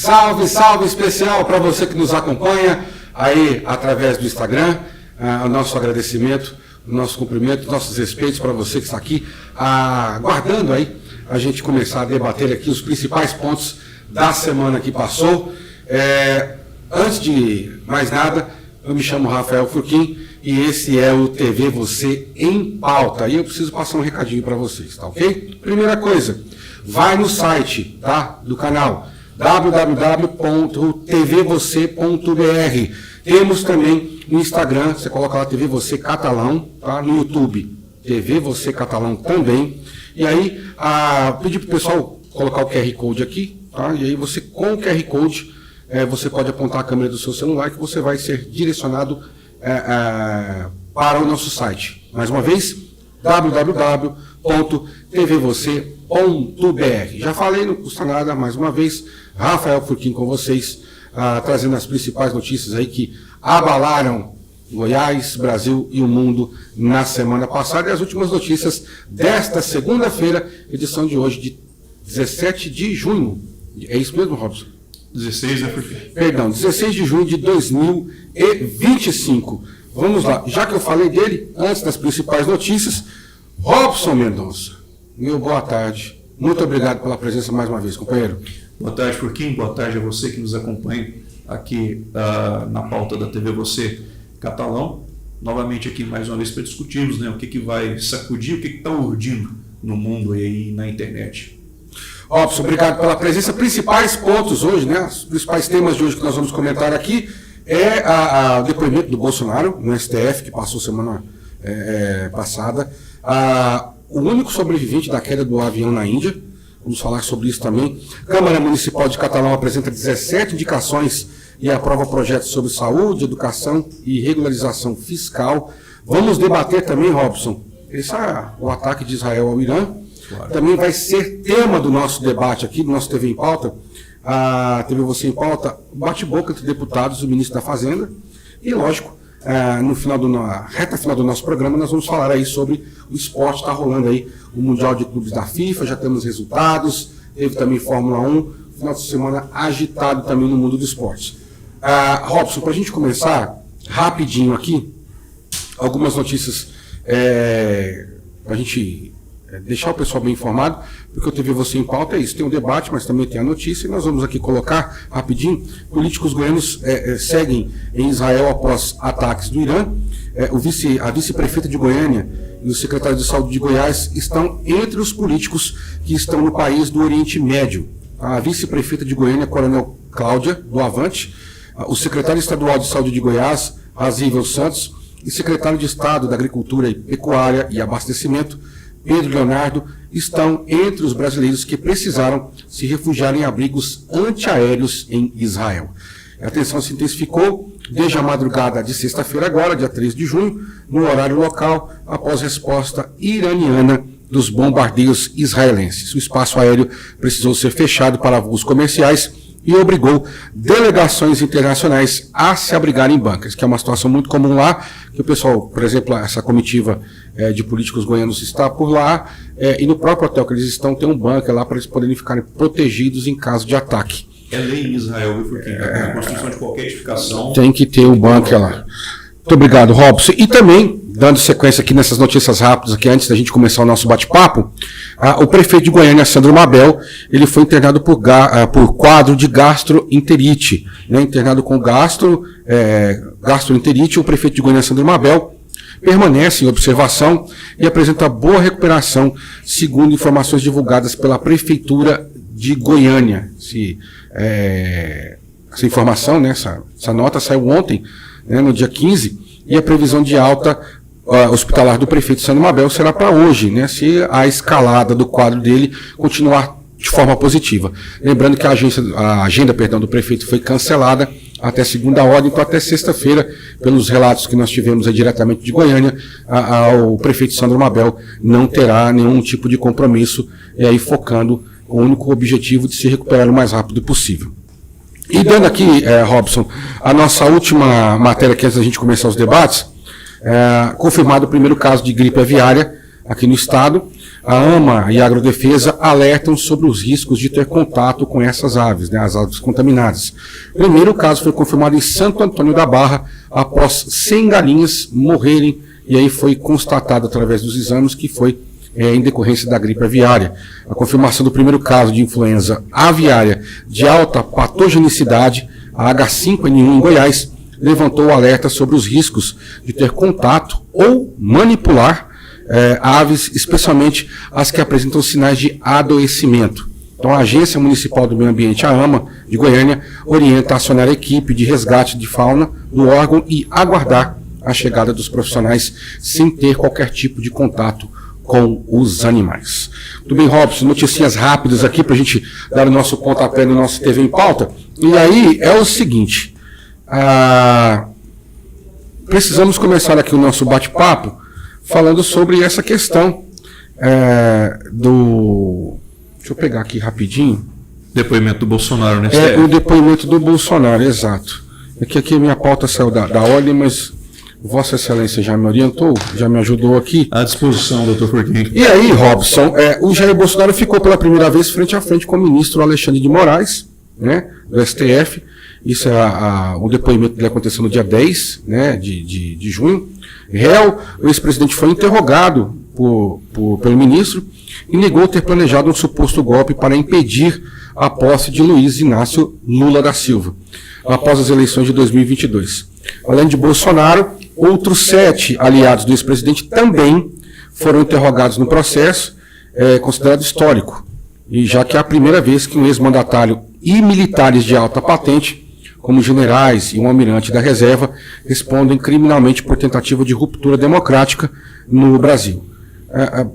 Salve, salve especial para você que nos acompanha aí através do Instagram. O nosso agradecimento, o nosso cumprimento, nossos respeitos para você que está aqui aguardando aí a gente começar a debater aqui os principais pontos da semana que passou. Antes de mais nada, eu me chamo Rafael Furquim e esse é o TV Você em Pauta. E eu preciso passar um recadinho para vocês, tá ok? Primeira coisa, vai no site, tá, do canal www.tvvocê.br. Temos também no Instagram, você coloca lá TV Você Catalão, tá? No YouTube, TV Você Catalão também. E aí, pedir para o pessoal colocar o QR Code aqui, tá? E aí você, com o QR Code, você pode apontar a câmera do seu celular que você vai ser direcionado para o nosso site. Mais uma vez, www.tvvocê.br. Já falei, não custa nada, mais uma vez, Rafael Furquim com vocês, trazendo as principais notícias aí que abalaram Goiás, Brasil e o mundo na semana passada e as últimas notícias desta segunda-feira, edição de hoje, de 17 de junho. É isso mesmo, Robson? 16, né? Perdão, 16 de junho de 2025. Vamos lá, já que eu falei dele, antes das principais notícias, Robson Mendonça, meu boa tarde. Muito obrigado pela presença mais uma vez, companheiro. Boa tarde, Furquim. Boa tarde a você que nos acompanha aqui na pauta da TV Você Catalão. Novamente aqui mais uma vez para discutirmos, né, o que vai sacudir, o que está urdindo no mundo e aí na internet. Robson, obrigado pela presença. Principais pontos hoje, né? Os principais temas de hoje que nós vamos comentar aqui é o depoimento do Bolsonaro no STF, que passou semana passada. O único sobrevivente da queda do avião na Índia. Vamos falar sobre isso também. Câmara Municipal de Catalão apresenta 17 indicações e aprova projetos sobre saúde, educação e regularização fiscal. Vamos debater também, Robson, o ataque de Israel ao Irã. Claro. Também vai ser tema do nosso debate aqui, do nosso TV em Pauta. A TV Você em Pauta, bate-boca entre deputados e o ministro da Fazenda. E, lógico, na reta final do nosso programa, nós vamos falar aí sobre o esporte. Está rolando aí o Mundial de Clubes da FIFA, já temos resultados, teve também Fórmula 1, final de semana agitado também no mundo do esporte. Robson, para a gente começar rapidinho aqui, algumas notícias para a gente deixar o pessoal bem informado, porque o TV Você em Pauta é isso, tem um debate, mas também tem a notícia, e nós vamos aqui colocar rapidinho. Políticos goianos seguem em Israel após ataques do Irã. A vice-prefeita de Goiânia e o secretário de Saúde de Goiás estão entre os políticos que estão no país do Oriente Médio. A vice-prefeita de Goiânia, Coronel Cláudia, do Avante, o secretário estadual de Saúde de Goiás, Razível Santos, e secretário de Estado da Agricultura e Pecuária e Abastecimento, Pedro Leonardo, estão entre os brasileiros que precisaram se refugiar em abrigos antiaéreos em Israel. A tensão se intensificou desde a madrugada de sexta-feira agora, dia 3 de junho, no horário local, após resposta iraniana dos bombardeios israelenses. O espaço aéreo precisou ser fechado para voos comerciais e obrigou delegações internacionais a se abrigarem em bunkers, que é uma situação muito comum lá, que o pessoal, por exemplo, essa comitiva de políticos goianos está por lá, e no próprio hotel que eles estão tem um bunker lá para eles poderem ficarem protegidos em caso de ataque. É lei em Israel, viu, porque a construção de qualquer edificação tem que ter um bunker lá. Muito obrigado, Robson. E também, dando sequência aqui nessas notícias rápidas, aqui antes da gente começar o nosso bate-papo, o prefeito de Goiânia, Sandro Mabel, ele foi internado por quadro de gastroenterite. Né? Internado com gastroenterite, o prefeito de Goiânia, Sandro Mabel, permanece em observação e apresenta boa recuperação, segundo informações divulgadas pela Prefeitura de Goiânia. Essa informação, né, essa nota saiu ontem, né, no dia 15, e a previsão de alta hospitalar do prefeito Sandro Mabel será para hoje, né, se a escalada do quadro dele continuar de forma positiva. Lembrando que a agenda do prefeito foi cancelada até segunda ordem, então até sexta-feira, pelos relatos que nós tivemos aí diretamente de Goiânia, o prefeito Sandro Mabel não terá nenhum tipo de compromisso, e aí focando o único objetivo de se recuperar o mais rápido possível. E dando aqui, Robson, a nossa última matéria aqui antes da gente começar os debates, confirmado o primeiro caso de gripe aviária aqui no estado, a AMA e a Agrodefesa alertam sobre os riscos de ter contato com essas aves, né, as aves contaminadas. O primeiro caso foi confirmado em Santo Antônio da Barra, após 100 galinhas morrerem, e aí foi constatado através dos exames que foi em decorrência da gripe aviária. A confirmação do primeiro caso de influenza aviária de alta patogenicidade, a H5N1 em Goiás, levantou o alerta sobre os riscos de ter contato ou manipular aves, especialmente as que apresentam sinais de adoecimento. Então, a Agência Municipal do Meio Ambiente, a AMA, de Goiânia, orienta a acionar a equipe de resgate de fauna do órgão e aguardar a chegada dos profissionais sem ter qualquer tipo de contato com os animais. Tudo bem, Robson? Notícias rápidas aqui para a gente dar o nosso pontapé no nosso TV em Pauta. E aí é o seguinte, precisamos começar aqui o nosso bate-papo falando sobre essa questão deixa eu pegar aqui rapidinho. Depoimento do Bolsonaro, né? O depoimento do Bolsonaro, exato. Aqui a minha pauta saiu da ordem, mas Vossa Excelência já me orientou, já me ajudou aqui. À disposição, doutor Forquinho. E aí, Robson, o Jair Bolsonaro ficou pela primeira vez frente a frente com o ministro Alexandre de Moraes, né, do STF. Isso o depoimento dele aconteceu no dia 10, né, de junho. O ex-presidente foi interrogado pelo ministro e negou ter planejado um suposto golpe para impedir a posse de Luiz Inácio Lula da Silva, após as eleições de 2022. Além de Bolsonaro, outros 7 aliados do ex-presidente também foram interrogados no processo, considerado histórico, e já que é a primeira vez que um ex-mandatário e militares de alta patente, como generais e um almirante da reserva, respondem criminalmente por tentativa de ruptura democrática no Brasil.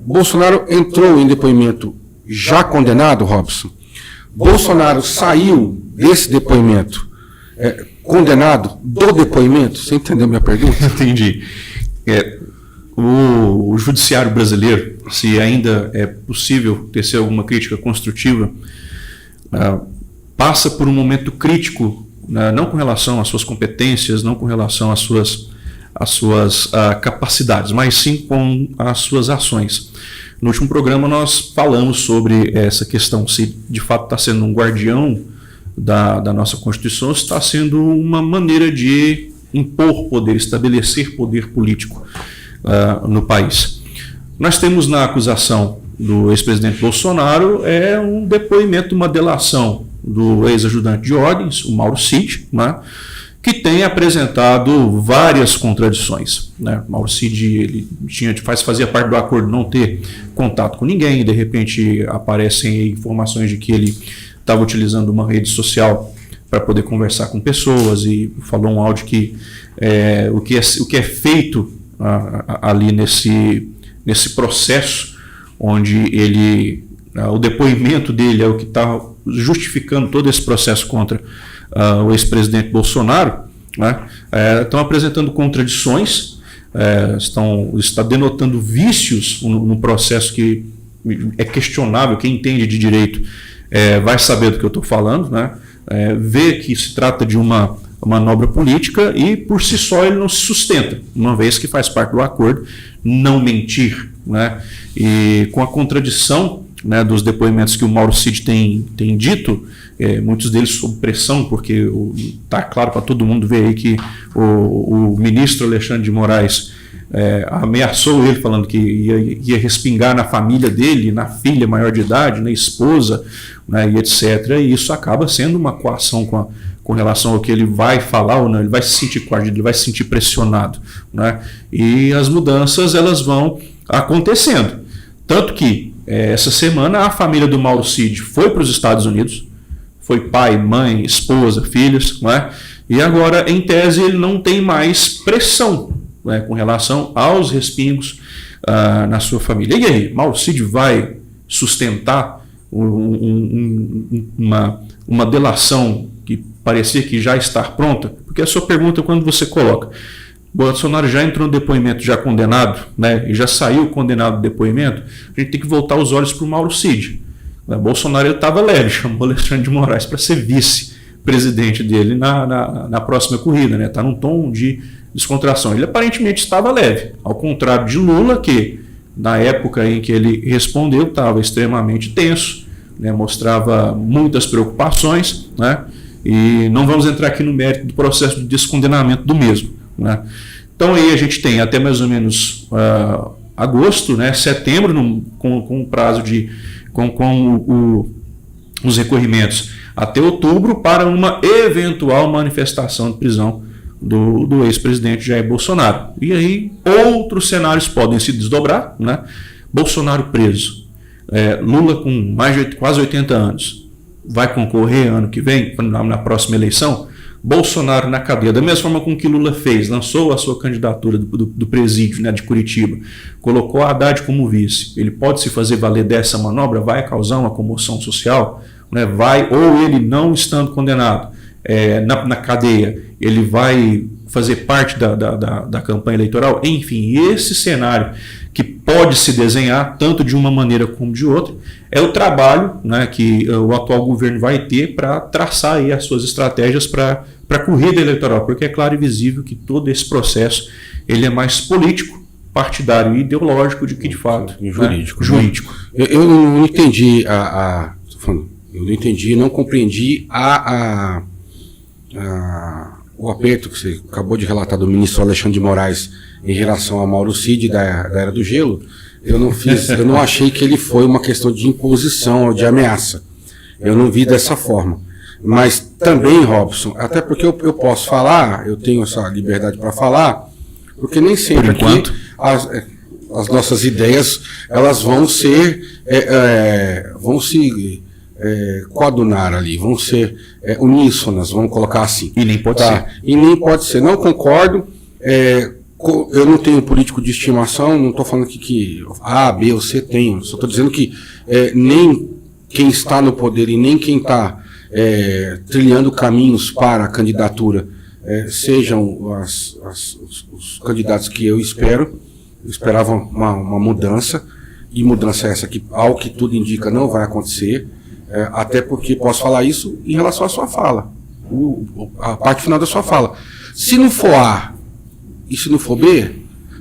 Bolsonaro entrou em depoimento já condenado, Robson. Bolsonaro saiu desse depoimento condenado do depoimento. Você entendeu minha pergunta? Entendi. O judiciário brasileiro, se ainda é possível tecer alguma crítica construtiva, passa por um momento crítico, não com relação às suas competências, não com relação às suas capacidades, mas sim com as suas ações. No último programa nós falamos sobre essa questão, se de fato está sendo um guardião da nossa Constituição, se está sendo uma maneira de impor poder, estabelecer poder político no país. Nós temos na acusação do ex-presidente Bolsonaro um depoimento, uma delação do ex-ajudante de ordens, o Mauro Cid, né, que tem apresentado várias contradições, né? Mauro Cid, ele fazia parte do acordo não ter contato com ninguém, de repente aparecem informações de que ele estava utilizando uma rede social para poder conversar com pessoas, e falou um áudio que o que é feito ali nesse processo, onde o depoimento dele é o que está justificando todo esse processo contra o ex-presidente Bolsonaro, né? Estão apresentando contradições, está denotando vícios no processo que é questionável. Quem entende de direito vai saber do que eu estou falando, né? Vê que se trata de uma manobra política e por si só ele não se sustenta, uma vez que faz parte do acordo não mentir, né? E com a contradição, né, dos depoimentos que o Mauro Cid tem dito, muitos deles sob pressão, porque está claro para todo mundo ver aí que o ministro Alexandre de Moraes ameaçou ele, falando que ia respingar na família dele, na filha maior de idade, na esposa, né, e etc. E isso acaba sendo uma coação com relação ao que ele vai falar ou não. Ele vai se sentir coagido, ele vai se sentir pressionado, né? E as mudanças elas vão acontecendo. Tanto que essa semana a família do Mauro Cid foi para os Estados Unidos, foi pai, mãe, esposa, filhos, né? E agora, em tese, ele não tem mais pressão, né, com relação aos respingos na sua família. E aí, Mauro Cid vai sustentar uma delação que parecia que já está pronta? Porque a sua pergunta, quando você coloca Bolsonaro já entrou no depoimento já condenado, né, e já saiu condenado do depoimento, a gente tem que voltar os olhos para o Mauro Cid. Bolsonaro estava leve, chamou Alexandre de Moraes para ser vice-presidente dele na próxima corrida, né? Está num tom de descontração. Ele aparentemente estava leve, ao contrário de Lula, que na época em que ele respondeu, estava extremamente tenso, né, mostrava muitas preocupações, né, e não vamos entrar aqui no mérito do processo de descondenamento do mesmo, né. Então aí a gente tem até mais ou menos agosto, né, setembro, com o prazo de os recorrimentos até outubro para uma eventual manifestação de prisão do ex-presidente Jair Bolsonaro. E aí outros cenários podem se desdobrar, né? Bolsonaro preso, Lula com quase 80 anos, vai concorrer ano que vem, na próxima eleição, Bolsonaro na cadeia, da mesma forma com que Lula fez, lançou a sua candidatura do presídio, né, de Curitiba, colocou a Haddad como vice. Ele pode se fazer valer dessa manobra, vai causar uma comoção social, né, ou ele não estando condenado na cadeia, ele vai fazer parte da campanha eleitoral. Enfim, esse cenário que pode se desenhar tanto de uma maneira como de outra é o trabalho, né, que o atual governo vai ter para traçar aí as suas estratégias para a corrida eleitoral, porque é claro e visível que todo esse processo ele é mais político, partidário e ideológico do que de fato jurídico. Né? Jurídico. Eu não entendi eu não entendi, não compreendi o aperto que você acabou de relatar do ministro Alexandre de Moraes em relação a Mauro Cid da Era do Gelo. Eu não achei que ele foi uma questão de imposição ou de ameaça. Eu não vi dessa forma. Mas também, Robson, até porque eu posso falar, eu tenho essa liberdade para falar, porque nem sempre aqui as nossas ideias elas vão ser coadunar ali, vão ser uníssonas, vamos colocar assim. E nem pode ser. E nem pode ser. Não concordo. Eu não tenho político de estimação, não estou falando que A, B ou C tenho. Só estou dizendo que nem quem está no poder e nem quem está trilhando caminhos para a candidatura sejam os candidatos que eu espero. Eu esperava uma mudança, e mudança essa que, ao que tudo indica, não vai acontecer. Até porque posso falar isso em relação à sua fala, a parte final da sua fala. Se não for A e se não for B,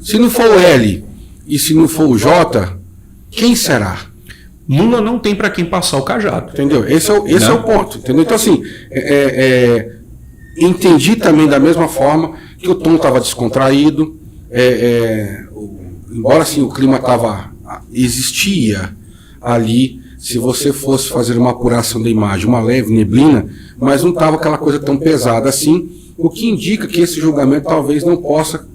se não for o L e se não for o J, quem será? Lula não tem para quem passar o cajado. Entendeu? Esse é o ponto. Entendeu? Então, assim, entendi também da mesma forma que o tom estava descontraído, embora assim, o clima existia ali. Se você fosse fazer uma apuração da imagem, uma leve neblina, mas não estava aquela coisa tão pesada assim, o que indica que esse julgamento talvez não possa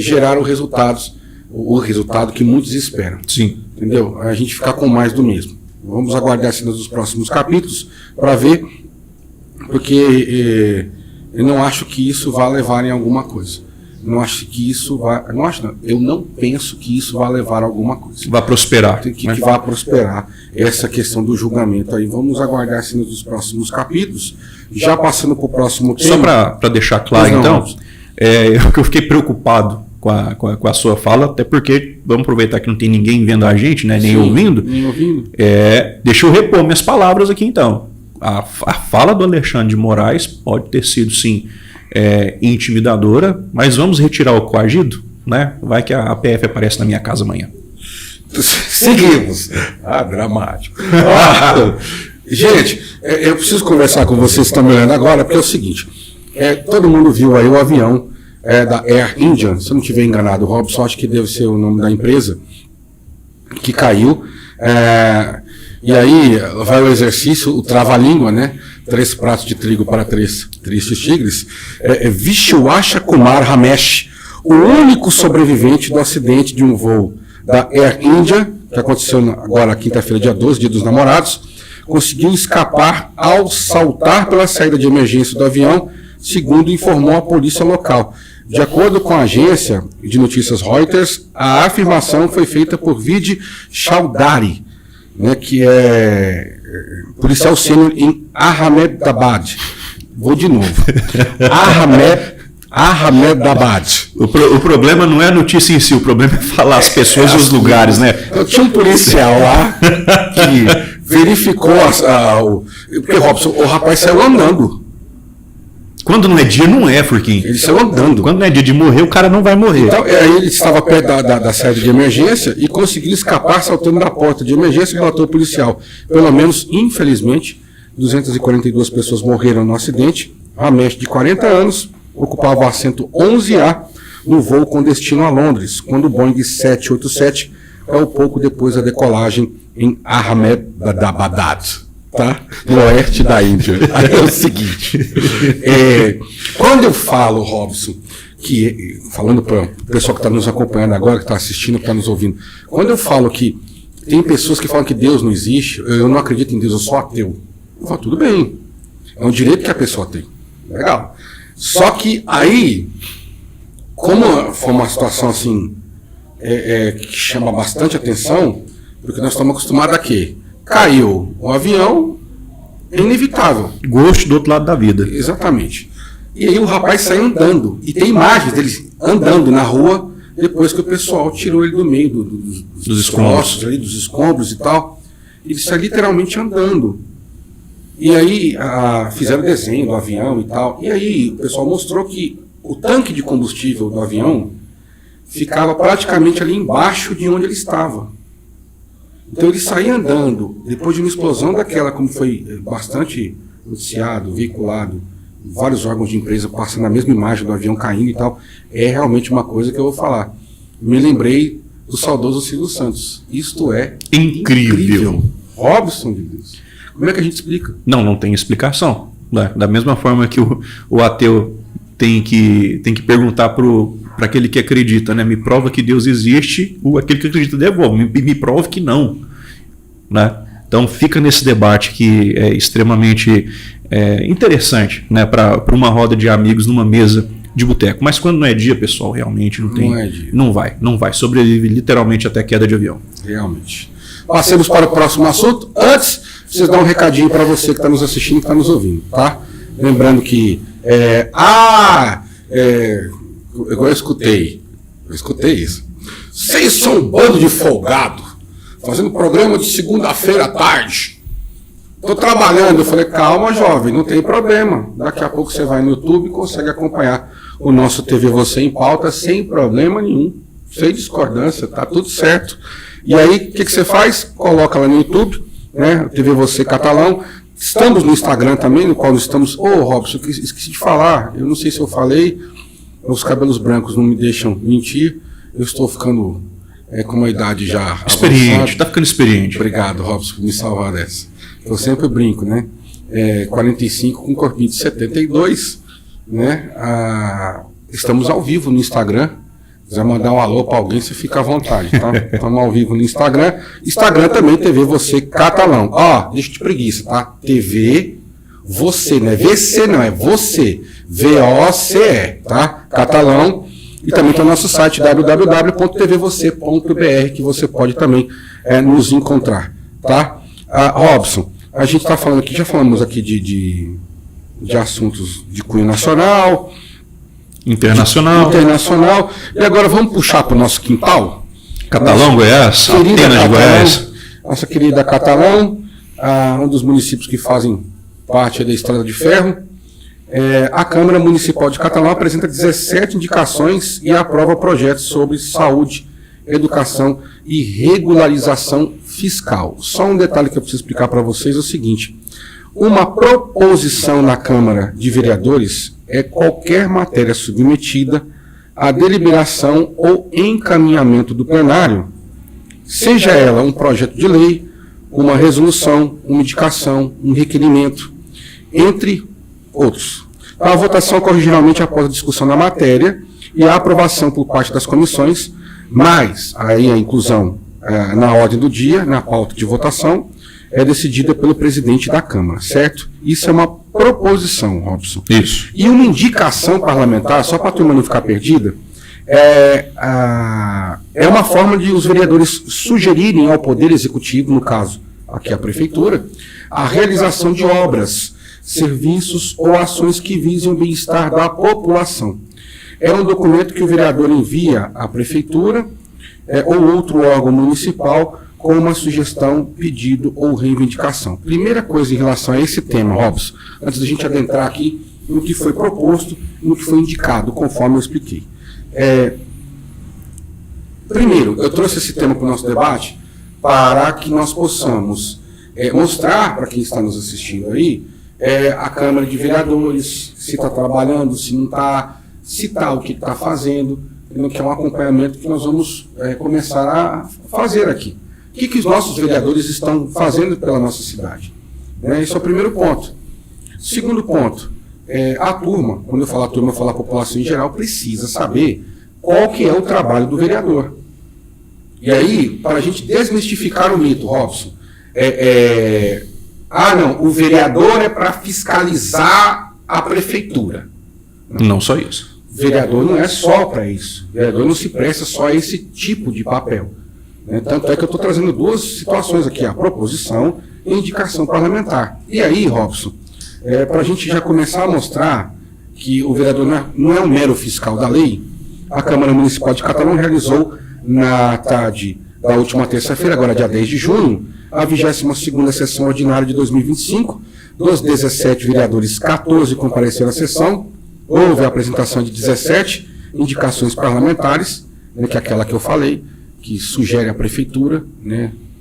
gerar o resultado que muitos esperam. Sim. Entendeu? A gente ficar com mais do mesmo. Vamos aguardar as cenas dos próximos capítulos para ver, porque eu não acho que isso vá levar em alguma coisa. Eu não penso que isso vai levar a alguma coisa. Vai prosperar. Que vai prosperar essa questão do julgamento aí. Vamos aguardar assim nos próximos capítulos. Já passando para o próximo tema. Só para deixar claro, então, eu fiquei preocupado com a sua fala, até porque, vamos aproveitar que não tem ninguém vendo a gente, né, nem ouvindo. Deixa eu repor minhas palavras aqui, então. A fala do Alexandre de Moraes pode ter sido, sim, intimidadora, mas vamos retirar o coagido, né? Vai que a PF aparece na minha casa amanhã. Seguimos. Dramático. Gente, eu preciso conversar com vocês que estão me olhando agora, porque é o seguinte, todo mundo viu aí o avião da Air India, se eu não estiver enganado, Robson, acho que deve ser o nome da empresa, que caiu, e aí vai o exercício, o trava-língua, né? 3 pratos de trigo para 3 tristes tigres. Vishwasha Kumar Ramesh, o único sobrevivente do acidente de um voo da Air India, que aconteceu agora quinta-feira, dia 12, dia dos namorados, conseguiu escapar ao saltar pela saída de emergência do avião, segundo informou a polícia local. De acordo com a agência de notícias Reuters, a afirmação foi feita por Vijay Chaudhary, né, que é policial sênior em Ahmedabad. Vou de novo. Ahmedabad. O problema não é a notícia em si, o problema é falar as pessoas e os lugares, né? Eu tinha um policial lá que verificou porque, Robson, o rapaz saiu andando. Quando não é dia, não é, Furquim. Eles estão andando. Quando não é dia de morrer, o cara não vai morrer. Então, aí ele estava perto da sede de emergência e conseguiu escapar saltando da porta de emergência, relatou o policial. Pelo menos, infelizmente, 242 pessoas morreram no acidente. Ramesh, de 40 anos, ocupava o assento 11A no voo com destino a Londres, quando o Boeing 787 caiu pouco depois da decolagem em Ahmedabad, tá? No oeste da Índia. Aí é o seguinte, quando eu falo, Robson, que, falando para o pessoal que está nos acompanhando agora, que está assistindo, que está nos ouvindo, quando eu falo que tem pessoas que falam que Deus não existe, eu não acredito em Deus, eu sou ateu. Eu falo, tudo bem, é um direito que a pessoa tem, legal. Só que aí, como foi uma situação assim, que chama bastante atenção, porque nós estamos acostumados a quê? Caiu um avião, é inevitável. Gosto do outro lado da vida. Exatamente. E aí o rapaz saiu andando. E tem imagens dele andando na rua depois que o pessoal tirou ele do meio dos escombros, ali, dos escombros e tal. Ele saiu literalmente andando. E aí fizeram desenho do avião e tal. E aí o pessoal mostrou que o tanque de combustível do avião ficava praticamente ali embaixo de onde ele estava. Então ele saía andando, depois de uma explosão daquela, como foi bastante noticiado, veiculado, vários órgãos de empresa passando a mesma imagem do avião caindo e tal, é realmente uma coisa que eu vou falar. Me lembrei do saudoso Silvio Santos. Isto é incrível. Robson de Deus. Como é que a gente explica? Não tem explicação. Da mesma forma que o ateu tem que perguntar para aquele que acredita, né? Me prova que Deus existe, aquele que acredita devolve, me prova que não, né? Então fica nesse debate que é extremamente interessante, né? Para uma roda de amigos numa mesa de boteco. Mas quando não é dia, pessoal, realmente não tem, não é dia. Não vai, sobrevive literalmente até queda de avião. Realmente. Passemos para o próximo assunto. Antes, vocês dão um recadinho para você que está nos assistindo, que está nos ouvindo, tá? Lembrando que eu escutei isso. Vocês são um bando de folgado, fazendo programa de segunda-feira à tarde. Estou trabalhando. Eu falei, calma, jovem, não tem problema. Daqui a pouco você vai no YouTube e consegue acompanhar o nosso TV Você em Pauta sem problema nenhum, sem discordância, tá tudo certo. E aí, o que você faz? Coloca lá no YouTube, né? TV Você Catalão. Estamos no Instagram também, no qual estamos... Robson, esqueci de falar, eu não sei se eu falei, os cabelos brancos não me deixam mentir, eu estou ficando com uma idade já experiente, está ficando experiente. Obrigado, Robson, por me salvar dessa. Eu sempre brinco, né? 45 com um corpinho de 72, né? Estamos ao vivo no Instagram. Se quiser mandar um alô para alguém, você fica à vontade, tá? Estamos ao vivo no Instagram. Instagram também, TV Você Catalão. Deixa de preguiça, tá? TV Você, não é VC, não, é Você. VOCE, tá? Catalão. E também tem o nosso site www.tvvocê.br, que você pode também nos encontrar, tá? Robson, a gente está falando aqui, já falamos aqui de assuntos de cunho nacional, internacional. E agora vamos puxar para o nosso quintal. Catalão, Goiás, Atenas de Goiás. Nossa querida Catalão, um dos municípios que fazem parte da Estrada de Ferro. A Câmara Municipal de Catalão apresenta 17 indicações e aprova projetos sobre saúde, educação e regularização fiscal. Só um detalhe que eu preciso explicar para vocês é o seguinte: uma proposição na Câmara de Vereadores é qualquer matéria submetida à deliberação ou encaminhamento do plenário, seja ela um projeto de lei, uma resolução, uma indicação, um requerimento, entre outros. A votação ocorre geralmente após a discussão da matéria e a aprovação por parte das comissões, mas aí a inclusão na ordem do dia, na pauta de votação, é decidida pelo presidente da Câmara, certo? Isso é uma proposição, Robson. Isso. E uma indicação parlamentar, só para a turma não ficar perdida, é uma forma de os vereadores sugerirem ao Poder Executivo, no caso aqui a Prefeitura, a realização de obras, serviços ou ações que visem o bem-estar da população. É um documento que o vereador envia à Prefeitura ou outro órgão municipal com uma sugestão, pedido ou reivindicação. Primeira coisa em relação a esse tema, Robson, antes da gente adentrar aqui no que foi proposto, no que foi indicado, conforme eu expliquei. Primeiro, eu trouxe esse tema para o nosso debate para que nós possamos mostrar para quem está nos assistindo aí a Câmara de Vereadores, se está trabalhando, se não está, se está, o que está fazendo, que é um acompanhamento que nós vamos começar a fazer aqui. O que os nossos vereadores estão fazendo pela nossa cidade? Esse é o primeiro ponto. Segundo ponto, a turma, quando eu falo a turma, eu falo a população em geral, precisa saber qual que é o trabalho do vereador. E aí, para a gente desmistificar o mito, Robson, não, o vereador é para fiscalizar a prefeitura. Não só isso. O vereador não é só para isso. O vereador não se presta só a esse tipo de papel. Tanto é que eu estou trazendo duas situações aqui, a proposição e a indicação parlamentar. E aí, Robson, para a gente já começar a mostrar que o vereador não é um mero fiscal da lei, a Câmara Municipal de Catalão realizou na tarde da última terça-feira, agora dia 10 de junho, a 22ª sessão ordinária de 2025. Dos 17 vereadores, 14 compareceram à sessão. Houve a apresentação de 17 indicações parlamentares, que é aquela que eu falei, que sugere à prefeitura,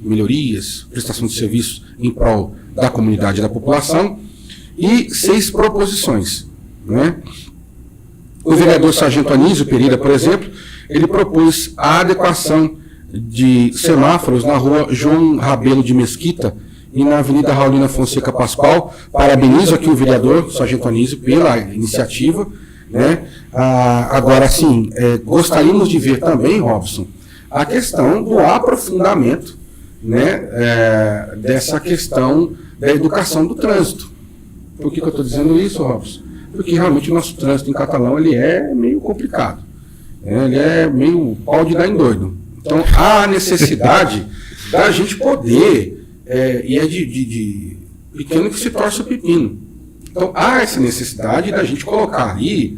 melhorias, prestação de serviços em prol da comunidade e da população, e 6 proposições. O vereador Sargento Anísio Pereira, por exemplo, ele propôs a adequação de semáforos na rua João Rabelo de Mesquita e na Avenida Raulina Fonseca Pascoal. Parabenizo aqui o vereador Sargento Anísio pela iniciativa. Agora, sim, gostaríamos de ver também, Robson, a questão do aprofundamento dessa questão da educação do trânsito. Por que eu estou dizendo isso, Robson? Porque realmente o nosso trânsito em Catalão ele é meio complicado. Ele é meio pau de dar em doido. Então, há a necessidade da gente poder, e é de pequeno que se torce o pepino. Então, há essa necessidade da gente colocar ali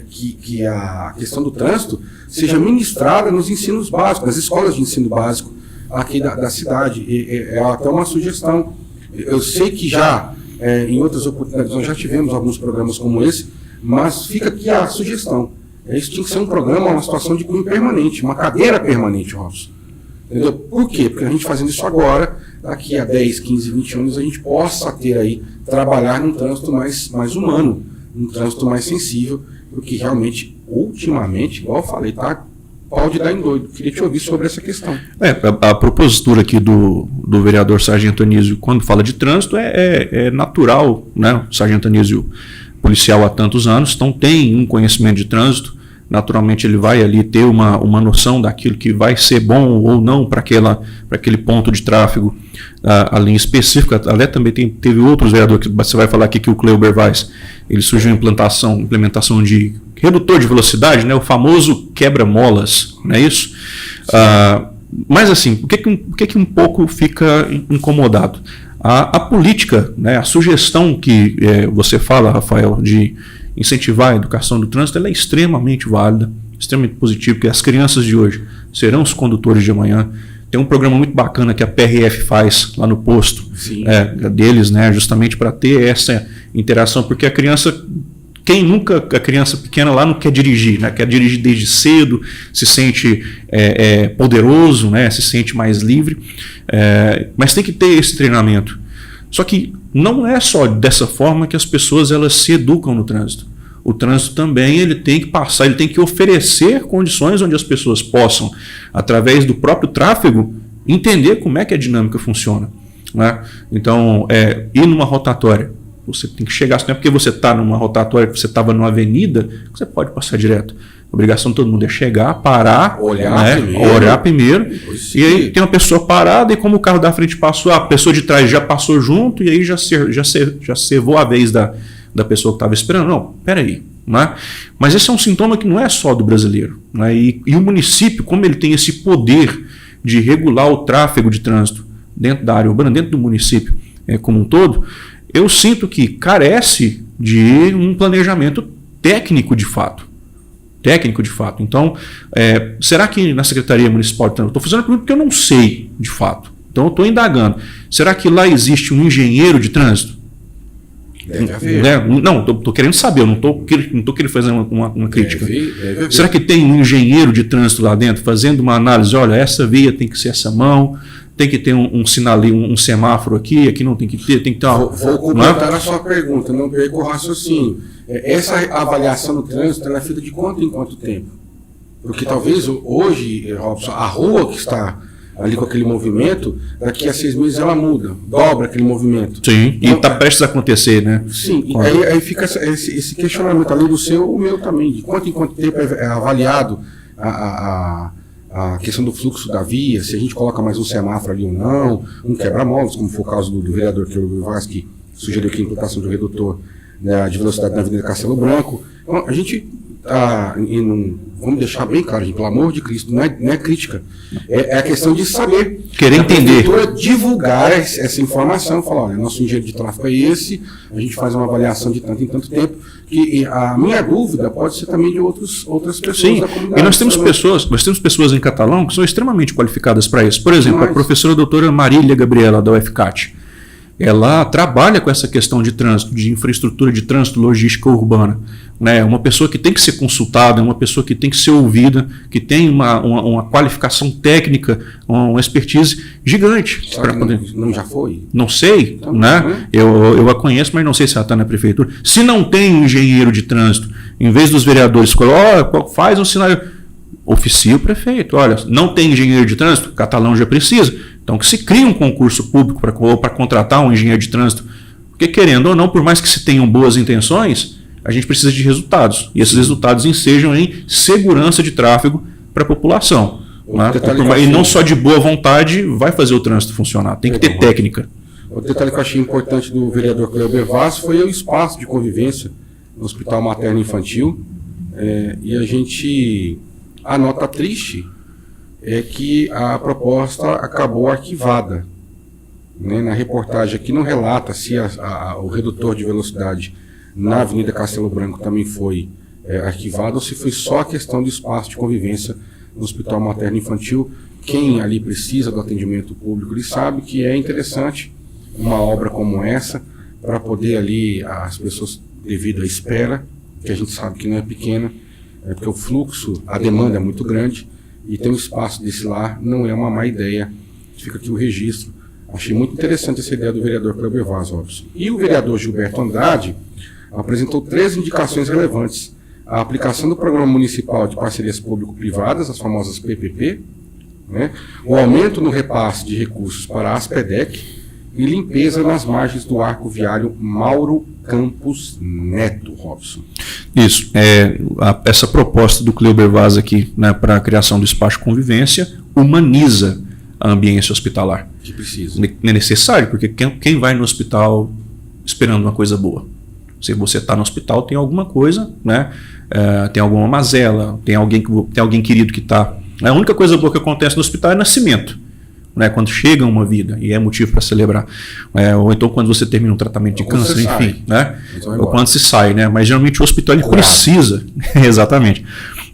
que a questão do trânsito seja ministrada nos ensinos básicos, nas escolas de ensino básico aqui da cidade. É até uma sugestão. Eu sei que já, em outras oportunidades, nós já tivemos alguns programas como esse, mas fica aqui a sugestão. Isso tinha que ser um programa, uma situação de cunho permanente, uma cadeira permanente, Robson. Entendeu? Por quê? Porque a gente fazendo isso agora, daqui a 10, 15, 20 anos, a gente possa ter aí, trabalhar num trânsito mais humano, num trânsito mais sensível, porque realmente, ultimamente, igual eu falei, tá pau de dar em doido. Queria te ouvir sobre essa questão. A propositura aqui do vereador Sargento Anísio, quando fala de trânsito, é natural, né? O Sargento Anísio, policial há tantos anos, então tem um conhecimento de trânsito. Naturalmente ele vai ali ter uma noção daquilo que vai ser bom ou não para aquele ponto de tráfego ali em específico. Até também teve outros vereadores, que você vai falar aqui que o Cleuber Vaz, ele surgiu implementação de redutor de velocidade, o famoso quebra-molas, não é isso? Mas assim, o que um pouco fica incomodado? A política, a sugestão que você fala, Rafael, de incentivar a educação do trânsito, ela é extremamente válida, extremamente positiva, porque as crianças de hoje serão os condutores de amanhã. Tem um programa muito bacana que a PRF faz lá no posto deles, justamente para ter essa interação, porque a criança, a criança pequena lá não quer dirigir, quer dirigir desde cedo, se sente poderoso, se sente mais livre, mas tem que ter esse treinamento. Só que não é só dessa forma que as pessoas elas se educam no trânsito. O trânsito também ele tem que passar, ele tem que oferecer condições onde as pessoas possam, através do próprio tráfego, entender como é que a dinâmica funciona. Então, ir numa rotatória, você tem que chegar, não é porque você está numa rotatória, que você estava numa avenida, que você pode passar direto. A obrigação de todo mundo é chegar, parar, olhar primeiro, e aí tem uma pessoa parada, e como o carro da frente passou, a pessoa de trás já passou junto, e aí já servou a vez da pessoa que estava esperando. Não, peraí. Mas esse é um sintoma que não é só do brasileiro. E o município, como ele tem esse poder de regular o tráfego de trânsito dentro da área urbana, dentro do município como um todo, eu sinto que carece de um planejamento técnico de fato. Então, será que na Secretaria Municipal de Trânsito, estou fazendo a pergunta porque eu não sei de fato, então eu estou indagando, será que lá existe um engenheiro de trânsito? Deve haver. Né? Não, estou querendo saber, eu não estou querendo fazer uma crítica. Deve haver. Será que tem um engenheiro de trânsito lá dentro fazendo uma análise? Olha, essa via tem que ser essa mão, tem que ter um sinalinho, um semáforo aqui não tem que ter, tem que ter uma... Vou completar a sua pergunta, não perca o raciocínio. Essa avaliação do trânsito ela é feita de quanto em quanto tempo? Porque talvez hoje, Robson, a rua que está ali com aquele movimento, daqui a 6 meses ela muda, dobra aquele movimento. Sim, então, e está prestes a acontecer, né? Sim, e aí fica esse questionamento, além do seu, o meu também, de quanto em quanto tempo é avaliado a questão do fluxo da via, se a gente coloca mais um semáforo ali ou não, um quebra-molas, como foi o caso do vereador Cleober Vaz, que sugeriu aqui a implantação de um redutor, né, de velocidade na Avenida Castelo Branco. Então, a gente vamos deixar bem claro, gente, pelo amor de Cristo, não é crítica, é a questão de saber. Querer entender. Divulgar essa informação, falar, olha, nosso engenheiro de tráfego é esse, a gente faz uma avaliação de tanto em tanto tempo, que a minha dúvida pode ser também de outras pessoas. Sim, da comunidade. E nós temos pessoas em Catalão que são extremamente qualificadas para isso. Por exemplo, a professora doutora Marília Gabriela, da UFCAT. Ela trabalha com essa questão de trânsito, de infraestrutura de trânsito, logística urbana. É uma pessoa que tem que ser consultada, é uma pessoa que tem que ser ouvida, que tem uma qualificação técnica, uma expertise gigante. Não já foi? Não sei, então, né? Eu a conheço, mas não sei se ela está na prefeitura. Se não tem engenheiro de trânsito, em vez dos vereadores, faz um sinal, oficia o prefeito. Olha, não tem engenheiro de trânsito, Catalão já precisa. Então que se crie um concurso público para contratar um engenheiro de trânsito. Porque querendo ou não, por mais que se tenham boas intenções, a gente precisa de resultados. E esses resultados ensejam em segurança de tráfego para a população. Né? E não só de boa vontade vai fazer o trânsito funcionar. Tem que ter técnica. O detalhe que eu achei importante do vereador Cleober Vaz foi o espaço de convivência no Hospital Materno Infantil. E a nota triste é que a proposta acabou arquivada. Né? Na reportagem aqui não relata se o redutor de velocidade na Avenida Castelo Branco também foi arquivado ou se foi só a questão do espaço de convivência no Hospital Materno Infantil. Quem ali precisa do atendimento público, ele sabe que é interessante uma obra como essa para poder ali as pessoas, devido à espera, que a gente sabe que não é pequena, porque o fluxo, a demanda é muito grande, e ter um espaço desse lá não é uma má ideia. Fica aqui o registro. Achei muito interessante essa ideia do vereador Cleober Vaz, Robson. E o vereador Gilberto Andrade apresentou 3 indicações relevantes. A aplicação do Programa Municipal de Parcerias Público-Privadas, as famosas PPP, né? O aumento no repasse de recursos para a ASPEDEC e limpeza nas margens do arco viário Mauro Campos Neto, Robson. Isso. Essa proposta do Cleober Vaz aqui, né, para a criação do espaço de convivência humaniza a ambiência hospitalar. Que precisa. É necessário, porque quem vai no hospital esperando uma coisa boa? Se você está no hospital, tem alguma coisa, né? Tem alguma mazela, tem alguém querido que está. A única coisa boa que acontece no hospital é nascimento. Né, quando chega uma vida, e é motivo para celebrar. Ou então quando você termina um tratamento de câncer, enfim. Né? Ou quando se sai. Né? Mas geralmente o hospital ele precisa, exatamente,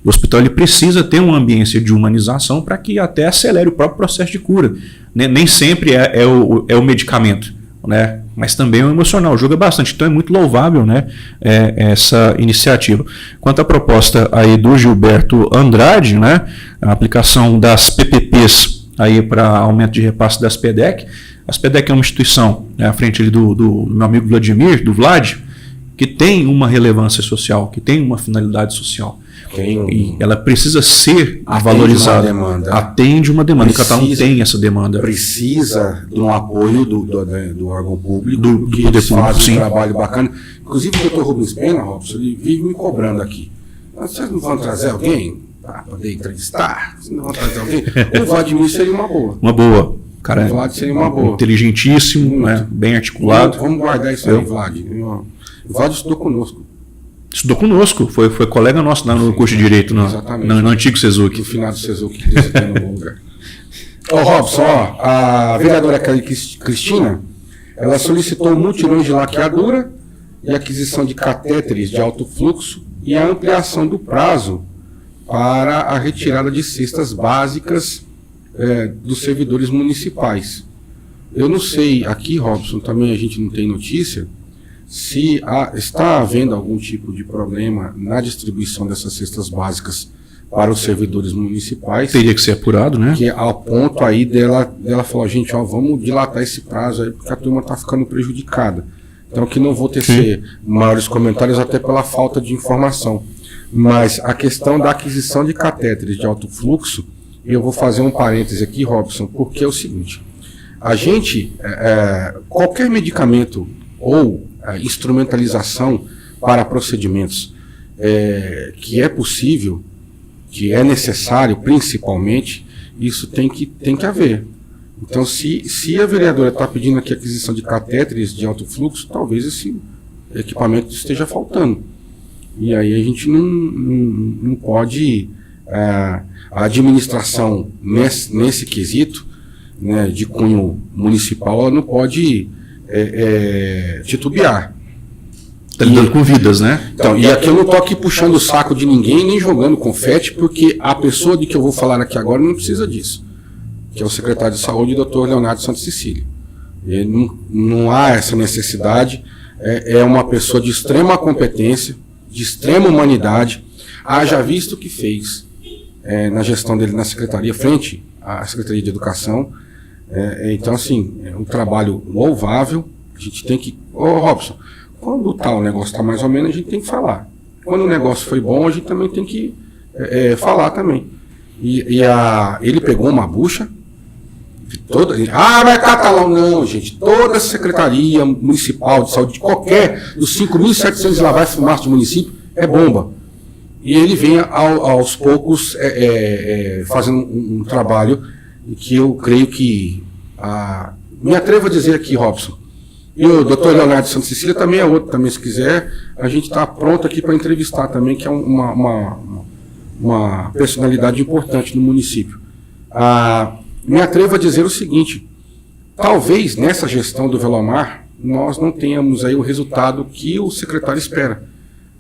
o hospital ele precisa ter uma ambiência de humanização para que até acelere o próprio processo de cura. Nem sempre é o medicamento, né? Mas também o emocional, joga bastante. Então é muito louvável, né, essa iniciativa. Quanto à proposta aí do Gilberto Andrade, né, a aplicação das PPPs aí para aumento de repasse da ASPEDEC. A ASPEDEC é uma instituição, né, à frente ali do meu amigo Vladimir, do Vlad, que tem uma relevância social, que tem uma finalidade social. E ela precisa ser valorizada. Atende uma demanda. O Catalão tem essa demanda. Precisa de um apoio do órgão público, que eles fazem um trabalho bacana. Inclusive o Dr. Rubens Pena, Robson, ele vive me cobrando aqui. Vocês não vão trazer alguém para poder entrevistar? Vocês não vão trazer alguém? O Vladimir seria uma boa. Uma boa. Cara, o Vlad seria uma boa. Inteligentíssimo, né? Bem articulado. Vamos guardar isso aí, Vlad. O Vlad estudou conosco. Estudou conosco, foi colega nosso no curso de Direito, no antigo Sezuc. No final do Sezuc, que Deus tem no lugar. Robson, a vereadora Cristina, ela solicitou mutirões de laqueadura e aquisição de catéteres de alto fluxo e a ampliação do prazo para a retirada de cestas básicas dos servidores municipais. Eu não sei, aqui, Robson, também a gente não tem notícia, se está havendo algum tipo de problema na distribuição dessas cestas básicas para os servidores municipais. Teria que ser apurado, né? Que ao ponto aí dela falar, gente, vamos dilatar esse prazo aí, porque a turma está ficando prejudicada. Então, que não vou tecer maiores comentários, até pela falta de informação. Mas a questão da aquisição de catéteres de alto fluxo, eu vou fazer um parêntese aqui, Robson, porque é o seguinte, a gente, qualquer medicamento ou instrumentalização para procedimentos que é possível, que é necessário, principalmente, isso tem que haver. Então, se a vereadora está pedindo aqui a aquisição de catéteres de alto fluxo, talvez esse equipamento esteja faltando. E aí a gente não pode... A administração, nesse quesito, né, de cunho municipal, ela não pode titubear. Está lidando com vidas, né? Então, e aqui eu não estou aqui puxando o saco de ninguém, nem jogando confete, porque a pessoa de que eu vou falar aqui agora não precisa disso, que é o secretário de Saúde, Dr. Leonardo Santos Cecília. Ele não há essa necessidade, é uma pessoa de extrema competência, de extrema humanidade, haja visto o que fez na gestão dele na secretaria, frente à Secretaria de Educação. Então, assim, é um trabalho louvável, a gente tem que... Robson, quando o negócio está mais ou menos, a gente tem que falar. Quando o negócio foi bom, a gente também tem que falar também. Ele pegou uma bucha, mas Catalão, não, gente, toda a Secretaria Municipal de Saúde, de qualquer dos 5.700 lá vai fumaça do município, é bomba. E ele vem aos poucos fazendo um trabalho que eu creio que... me atrevo a dizer aqui, Robson, e o Dr. Leonardo Santos Cecília também é outro, também, se quiser, a gente está pronto aqui para entrevistar também, que é uma personalidade importante no município. Me atrevo a dizer o seguinte, talvez nessa gestão do Velomar, nós não tenhamos aí o resultado que o secretário espera,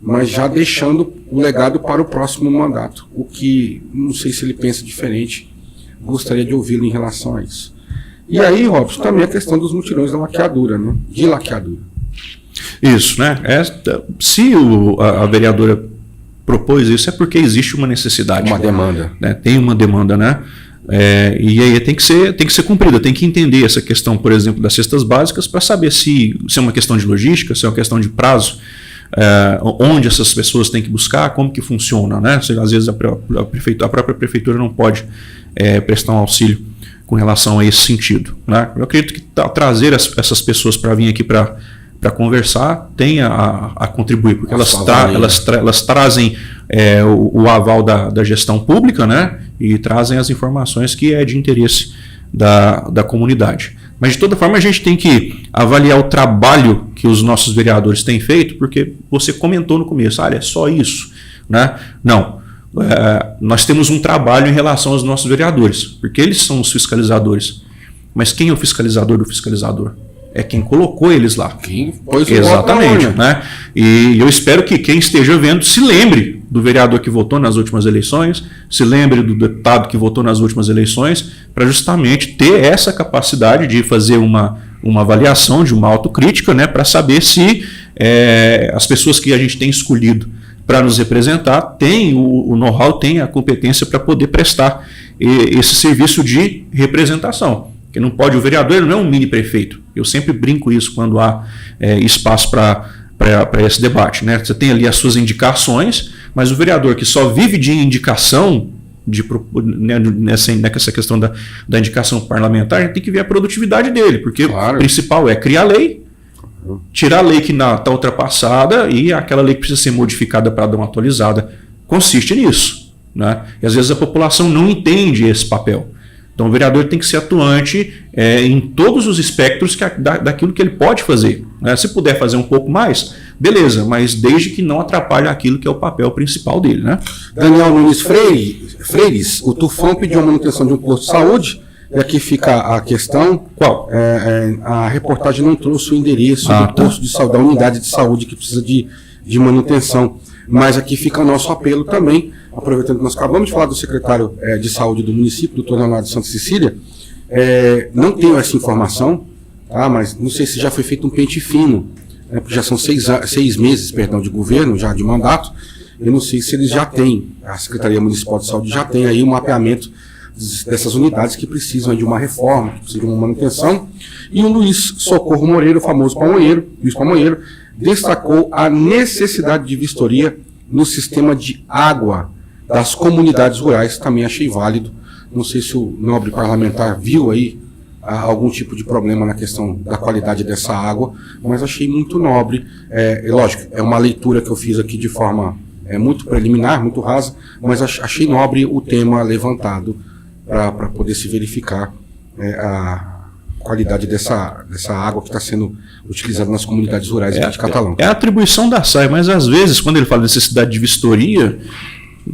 mas já deixando o legado para o próximo mandato, o que, não sei se ele pensa diferente, gostaria de ouvi-lo em relação a isso. E aí, Robson, também a questão dos mutirões da laqueadura, né? De laqueadura. Isso, né? Se a vereadora propôs isso, é porque existe uma necessidade. Uma demanda. Né? Tem uma demanda, né? E aí tem que ser cumprida, tem que entender essa questão, por exemplo, das cestas básicas, para saber se é uma questão de logística, se é uma questão de prazo, onde essas pessoas têm que buscar, como que funciona, né? Às vezes a própria prefeitura não pode prestar um auxílio com relação a esse sentido, né? Eu acredito que trazer essas pessoas para vir aqui para conversar tem a contribuir, porque elas trazem o aval da gestão pública, né? E trazem as informações que é de interesse da comunidade. Mas, de toda forma, a gente tem que avaliar o trabalho que os nossos vereadores têm feito, porque você comentou no começo, é só isso, né? Não. Nós temos um trabalho em relação aos nossos vereadores, porque eles são os fiscalizadores. Mas quem é o fiscalizador do fiscalizador? É quem colocou eles lá. Quem pôs o Exatamente, né? E eu espero que quem esteja vendo se lembre do vereador que votou nas últimas eleições, se lembre do deputado que votou nas últimas eleições, para justamente ter essa capacidade de fazer uma avaliação, de uma autocrítica, né? Para saber se as pessoas que a gente tem escolhido para nos representar têm o know-how, têm a competência para poder prestar esse serviço de representação. Que não pode, o vereador ele não é um mini prefeito. Eu sempre brinco isso quando há espaço para esse debate, né? Você tem ali as suas indicações, mas o vereador que só vive de indicação, nessa questão da indicação parlamentar, a gente tem que ver a produtividade dele, porque o principal é criar lei, tirar a lei que está ultrapassada e aquela lei que precisa ser modificada para dar uma atualizada. Consiste nisso, né? E às vezes a população não entende esse papel. Então o vereador tem que ser atuante em todos os espectros daquilo que ele pode fazer, né? Se puder fazer um pouco mais, beleza, mas desde que não atrapalhe aquilo que é o papel principal dele, né? Daniel Nunes Freires, o Tufão pediu a manutenção de um posto de saúde, e aqui fica a questão. Qual? A reportagem não trouxe o endereço do posto de saúde, da unidade de saúde que precisa de manutenção. Mas aqui fica o nosso apelo também, aproveitando que nós acabamos de falar do secretário de saúde do município, Dr. Leonardo Santos Cecília. Não tenho essa informação, tá? Mas não sei se já foi feito um pente fino né, porque já são 6 meses, de governo, já de mandato. Eu não sei se eles já têm, a Secretaria Municipal de Saúde já tem aí um mapeamento dessas unidades que precisam de uma reforma, que precisam de uma manutenção. E o Luiz Socorro Moreira, o famoso Pamonheiro, Luiz Pamonheiro, destacou a necessidade de vistoria no sistema de água das comunidades rurais. Também achei válido. Não sei se o nobre parlamentar viu aí algum tipo de problema na questão da qualidade dessa água, mas achei muito nobre. Lógico, é uma leitura que eu fiz aqui de forma muito preliminar, muito rasa, mas achei nobre o tema levantado para poder se verificar a qualidade dessa água que está sendo utilizada nas comunidades rurais de Catalão. É a atribuição da SAI, mas às vezes, quando ele fala de necessidade de vistoria,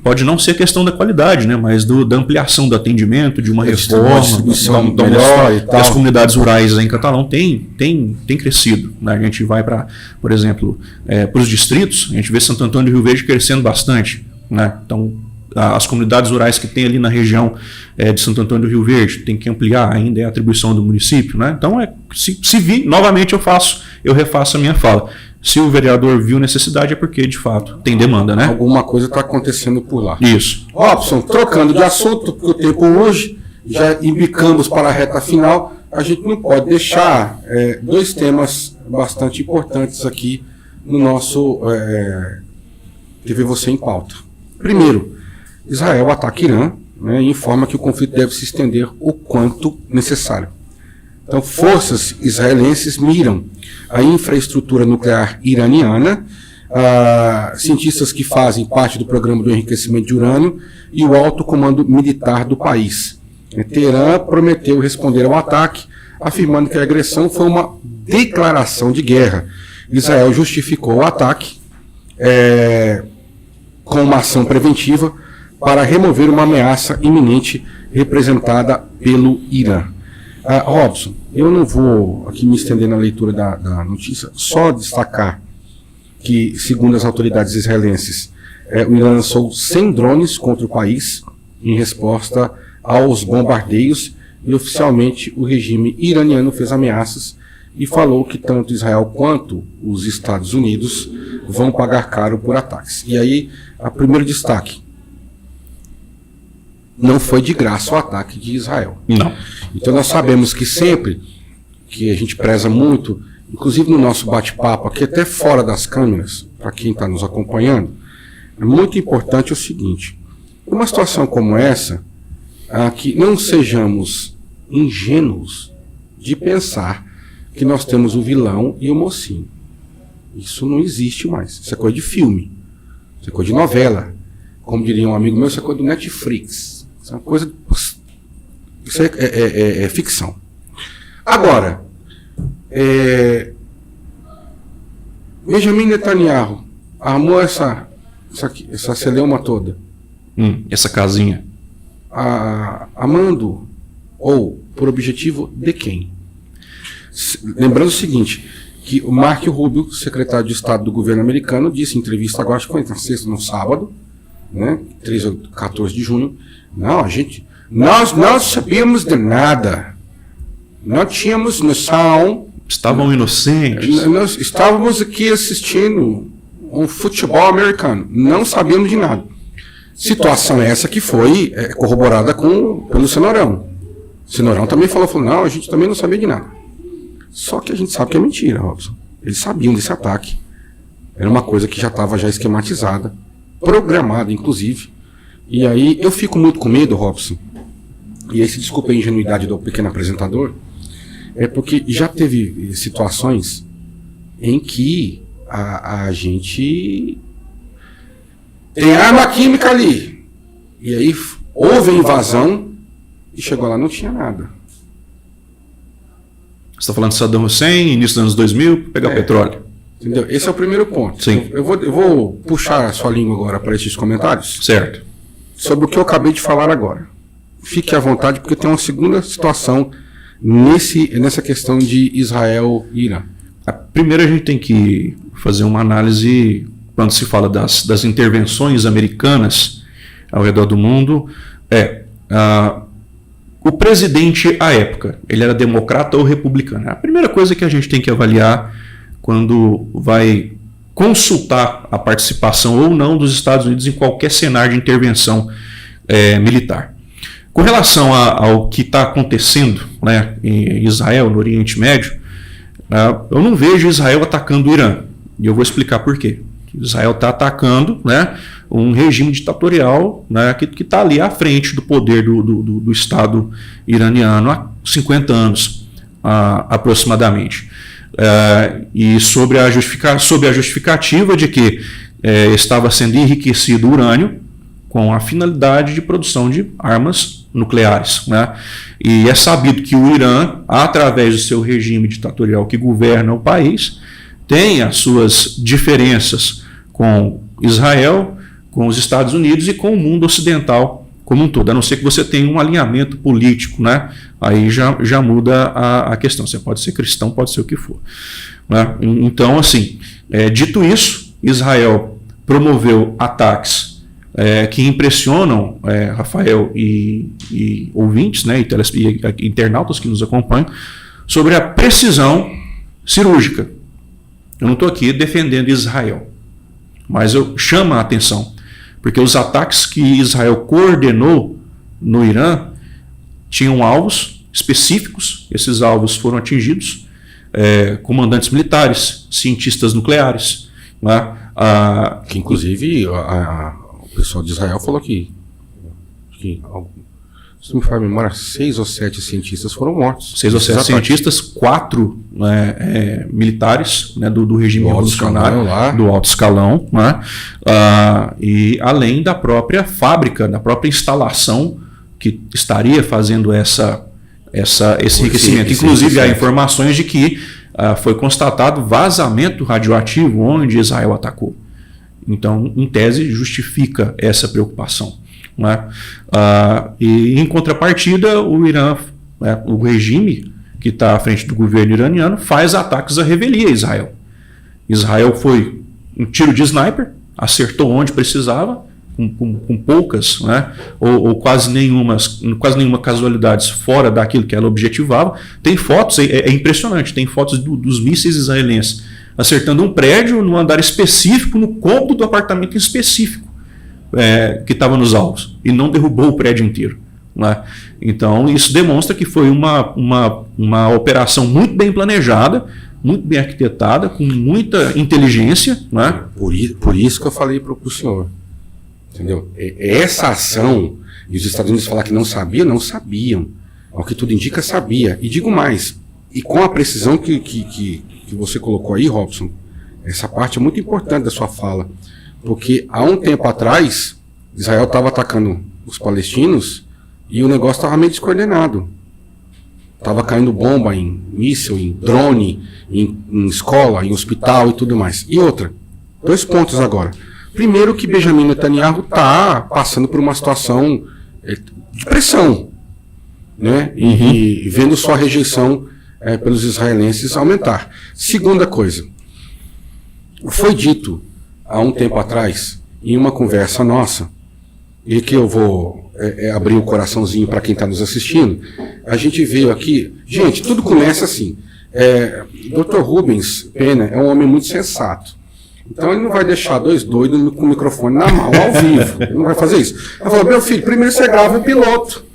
pode não ser questão da qualidade, né, mas da ampliação do atendimento, de uma reforma, distribuição melhor e tal. As comunidades rurais em Catalão têm crescido. Né? A gente vai para, por exemplo, para os distritos, a gente vê Santo Antônio do Rio Verde crescendo bastante. Né? Então, as comunidades rurais que tem ali na região de Santo Antônio do Rio Verde tem que ampliar ainda a atribuição do município. Né? Então, se vir, novamente eu refaço a minha fala. Se o vereador viu necessidade é porque, de fato, tem demanda, né? Alguma coisa está acontecendo por lá. Isso. Robson, trocando de assunto, porque o tempo hoje, já embicamos para a reta final, a gente não pode deixar 2 temas bastante importantes aqui no nosso TV Você em Pauta. Primeiro, Israel ataca Irã, né, e informa que o conflito deve se estender o quanto necessário. Então, forças israelenses miram a infraestrutura nuclear iraniana, cientistas que fazem parte do programa do enriquecimento de urânio e o alto comando militar do país. Teherã prometeu responder ao ataque, afirmando que a agressão foi uma declaração de guerra. Israel justificou o ataque com uma ação preventiva para remover uma ameaça iminente representada pelo Irã. Robson, eu não vou aqui me estender na leitura da notícia, só destacar que, segundo as autoridades israelenses, o Irã lançou 100 drones contra o país em resposta aos bombardeios e oficialmente o regime iraniano fez ameaças e falou que tanto Israel quanto os Estados Unidos vão pagar caro por ataques. E aí, o primeiro destaque. Não foi de graça o ataque de Israel. Não. Então nós sabemos que sempre que a gente preza muito, inclusive no nosso bate-papo aqui, até fora das câmeras, para quem está nos acompanhando, é muito importante o seguinte: numa situação como essa, que não sejamos ingênuos de pensar que nós temos o vilão e o mocinho. Isso não existe mais. Isso é coisa de filme. Isso é coisa de novela. Como diria um amigo meu, isso é coisa do Netflix. Isso é uma coisa. Isso é ficção. Agora, Benjamin Netanyahu armou essa celeuma toda. Essa casinha. Amando ou por objetivo de quem? Lembrando o seguinte, que o Marco Rubio, secretário de Estado do governo americano, disse em entrevista agora, acho que foi na sexta, no sábado, né, 13 ou 14 de junho, nós não sabíamos de nada, não tínhamos noção. Estavam inocentes. Nós estávamos aqui assistindo um futebol americano, não sabíamos de nada. Situação essa que foi corroborada pelo Cenourão. O Cenourão também falou, não, a gente também não sabia de nada. Só que a gente sabe que é mentira, Robson. Eles sabiam desse ataque. Era uma coisa que já estava esquematizada, programada, inclusive. E aí eu fico muito com medo, Robson, e aí se desculpa a ingenuidade do pequeno apresentador, porque já teve situações em que a gente tem arma química ali, e aí houve invasão e chegou lá, não tinha nada. Você está falando de Saddam Hussein, início dos anos 2000, pegar petróleo. Entendeu? Esse é o primeiro ponto. Sim. Eu vou puxar a sua língua agora para esses comentários. Certo. Sobre o que eu acabei de falar agora. Fique à vontade, porque tem uma segunda situação nessa questão de Israel e Irã. Primeiro a gente tem que fazer uma análise, quando se fala das intervenções americanas ao redor do mundo, o presidente à época, ele era democrata ou republicano? A primeira coisa que a gente tem que avaliar quando vai consultar a participação ou não dos Estados Unidos em qualquer cenário de intervenção militar. Com relação ao que está acontecendo, né, em Israel, no Oriente Médio, eu não vejo Israel atacando o Irã. E eu vou explicar por quê. Israel está atacando, né, um regime ditatorial, né, que está ali à frente do poder do Estado iraniano há 50 anos, aproximadamente. E sob a justificativa de que estava sendo enriquecido urânio com a finalidade de produção de armas nucleares, né? E é sabido que o Irã, através do seu regime ditatorial que governa o país, tem as suas diferenças com Israel, com os Estados Unidos e com o mundo ocidental como um todo, a não ser que você tenha um alinhamento político, né? Aí já muda a questão. Você pode ser cristão, pode ser o que for, né? Então, assim, dito isso, Israel promoveu ataques que impressionam Rafael e ouvintes, né, e internautas que nos acompanham, sobre a precisão cirúrgica. Eu não estou aqui defendendo Israel, mas eu chamo a atenção, porque os ataques que Israel coordenou no Irã tinham alvos específicos, esses alvos foram atingidos, comandantes militares, cientistas nucleares, né, que inclusive o pessoal de Israel falou que se me fala a memória, 6 ou 7 cientistas foram mortos. 6 ou 7 cientistas, 4 militares, né, do regime revolucionário, do alto escalão, né, e além da própria fábrica, da própria instalação que estaria fazendo esse enriquecimento. Inclusive, há informações de que foi constatado vazamento radioativo onde Israel atacou. Então, em tese, justifica essa preocupação, né? E em contrapartida, o Irã, o regime que está à frente do governo iraniano, faz ataques à revelia a Israel. Israel foi um tiro de sniper, acertou onde precisava, com poucas, né, ou quase nenhuma casualidades fora daquilo que ela objetivava. Tem fotos, é impressionante, tem fotos dos mísseis israelenses acertando um prédio no andar específico, no cômodo do apartamento específico que estava nos alvos, e não derrubou o prédio inteiro, né? Então isso demonstra que foi uma operação muito bem planejada, muito bem arquitetada, com muita inteligência, né? Por isso que eu falei para o senhor, entendeu? Essa ação, e os Estados Unidos falar que não sabiam, ao que tudo indica, sabia. E digo mais, e com a precisão que você colocou aí, Robson, essa parte é muito importante da sua fala, porque há um tempo atrás, Israel estava atacando os palestinos e o negócio estava meio descoordenado. Estava caindo bomba em míssil, em drone, em escola, em hospital e tudo mais. E outra, 2 pontos agora. Primeiro, que Benjamin Netanyahu está passando por uma situação de pressão, né? E vendo sua rejeição pelos israelenses aumentar. Segunda coisa, foi dito há um tempo atrás, em uma conversa nossa, e que eu vou abrir o coraçãozinho para quem está nos assistindo, a gente veio aqui, gente, tudo começa assim, Dr. Rubens Pena é um homem muito sensato, então ele não vai deixar 2 doidos com o microfone na mão, ao vivo, ele não vai fazer isso. Ele falou, meu filho, primeiro você grava o piloto,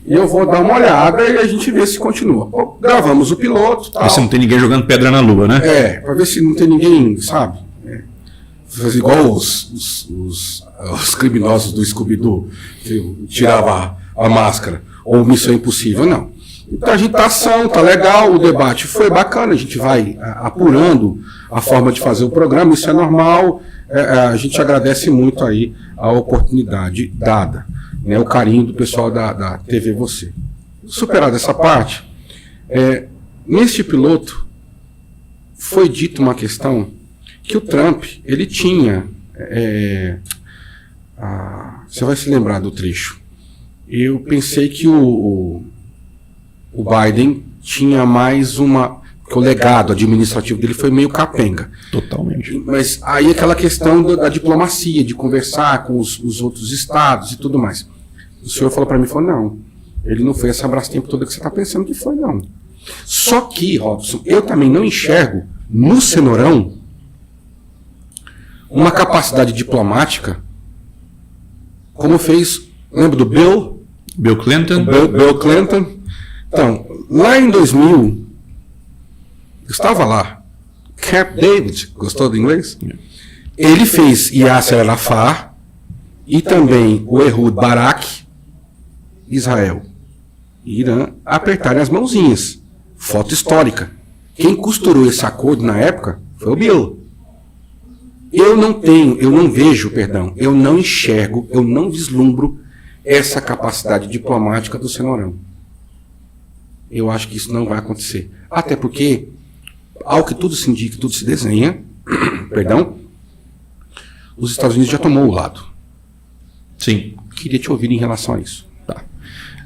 e eu vou dar uma olhada e a gente vê se continua. Gravamos o piloto. Tal. Ver se não tem ninguém jogando pedra na lua, né? Para ver se não tem ninguém, sabe? Fazer igual os criminosos do Scooby-Doo, que tirava a máscara, ou Missão Impossível, não. Então a gente tá ação, tá legal, o debate foi bacana, a gente vai apurando a forma de fazer o programa, isso é normal, a gente agradece muito aí a oportunidade dada, né, o carinho do pessoal da TV Você. Superada essa parte, neste piloto foi dito uma questão que o Trump, ele tinha, você vai se lembrar do trecho, eu pensei que o Biden tinha mais porque o legado administrativo dele foi meio capenga. Totalmente. Mas aí aquela questão da diplomacia, de conversar com os outros estados e tudo mais. O senhor falou para mim, não, ele não foi esse abraço-tempo todo que você está pensando que foi, não. Só que, Robson, eu também não enxergo no Cenourão uma capacidade diplomática como fez, lembra do Bill Clinton? Bill Clinton. Então, lá em 2000, eu estava lá, Camp David, gostou do inglês? Ele fez Yasser Arafat e também o Ehud Barak, Israel e Irã apertarem as mãozinhas. Foto histórica. Quem costurou esse acordo na época foi o Bill. Eu não enxergo, eu não vislumbro essa capacidade diplomática do Cenourão. Eu acho que isso não vai acontecer. Até porque, ao que tudo se indica, tudo se desenha, os Estados Unidos já tomou o lado. Sim. Queria te ouvir em relação a isso. Tá.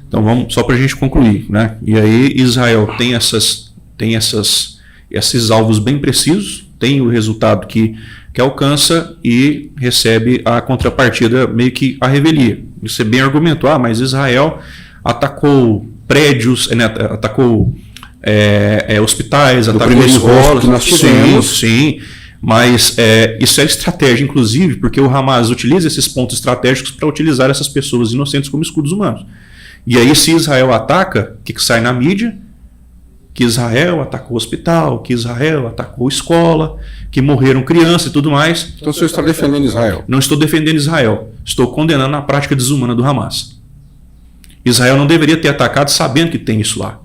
Então vamos, só para a gente concluir, né? E aí Israel tem esses alvos bem precisos, tem o resultado que alcança e recebe a contrapartida, meio que a revelia. Você bem argumentou, mas Israel atacou prédios, atacou hospitais, atacou escolas. Que nós tivemos. Sim, mas isso é estratégia, inclusive, porque o Hamas utiliza esses pontos estratégicos para utilizar essas pessoas inocentes como escudos humanos. E aí, se Israel ataca, o que sai na mídia? Que Israel atacou o hospital, que Israel atacou escola, que morreram crianças e tudo mais. Então o senhor está defendendo Israel? Não estou defendendo Israel. Estou condenando a prática desumana do Hamas. Israel não deveria ter atacado sabendo que tem isso lá.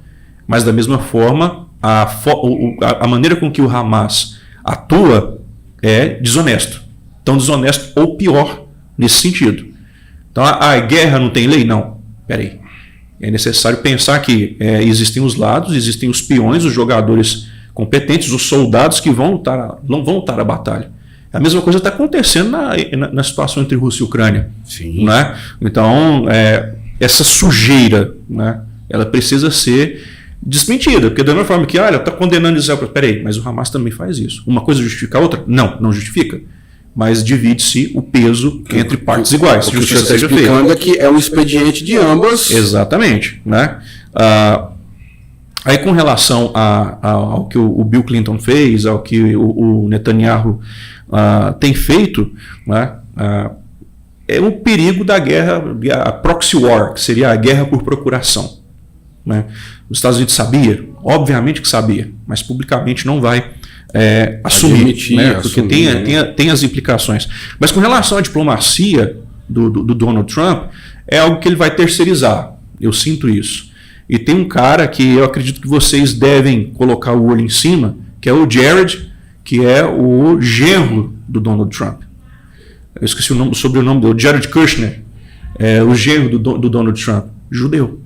Mas da mesma forma, a maneira com que o Hamas atua é desonesto. Tão desonesto ou pior nesse sentido. Então a guerra não tem lei? Não. Peraí. É necessário pensar que existem os lados, existem os peões, os jogadores competentes, os soldados que vão lutar a batalha. A mesma coisa está acontecendo na situação entre Rússia e Ucrânia. Sim. Né? Então, essa sujeira, né, ela precisa ser desmentida, porque da mesma forma que, está condenando Israel, peraí, mas o Hamas também faz isso. Uma coisa justifica a outra? Não justifica. Mas divide-se o peso entre partes iguais. O que você está explicando é que é um expediente de ambas. Exatamente. Né? Aí com relação ao que o Bill Clinton fez, ao que o Netanyahu tem feito, né? É o perigo da guerra, a proxy war, que seria a guerra por procuração. Né? Os Estados Unidos sabia? Obviamente que sabia, mas publicamente não vai assumir, admitir, né? Porque tem as implicações. Mas com relação à diplomacia do Donald Trump, é algo que ele vai terceirizar. Eu sinto isso. E tem um cara que eu acredito que vocês devem colocar o olho em cima, que é o Jared, que é o genro do Donald Trump. Eu esqueci o sobrenome dele, Jared Kushner, o genro do Donald Trump, judeu.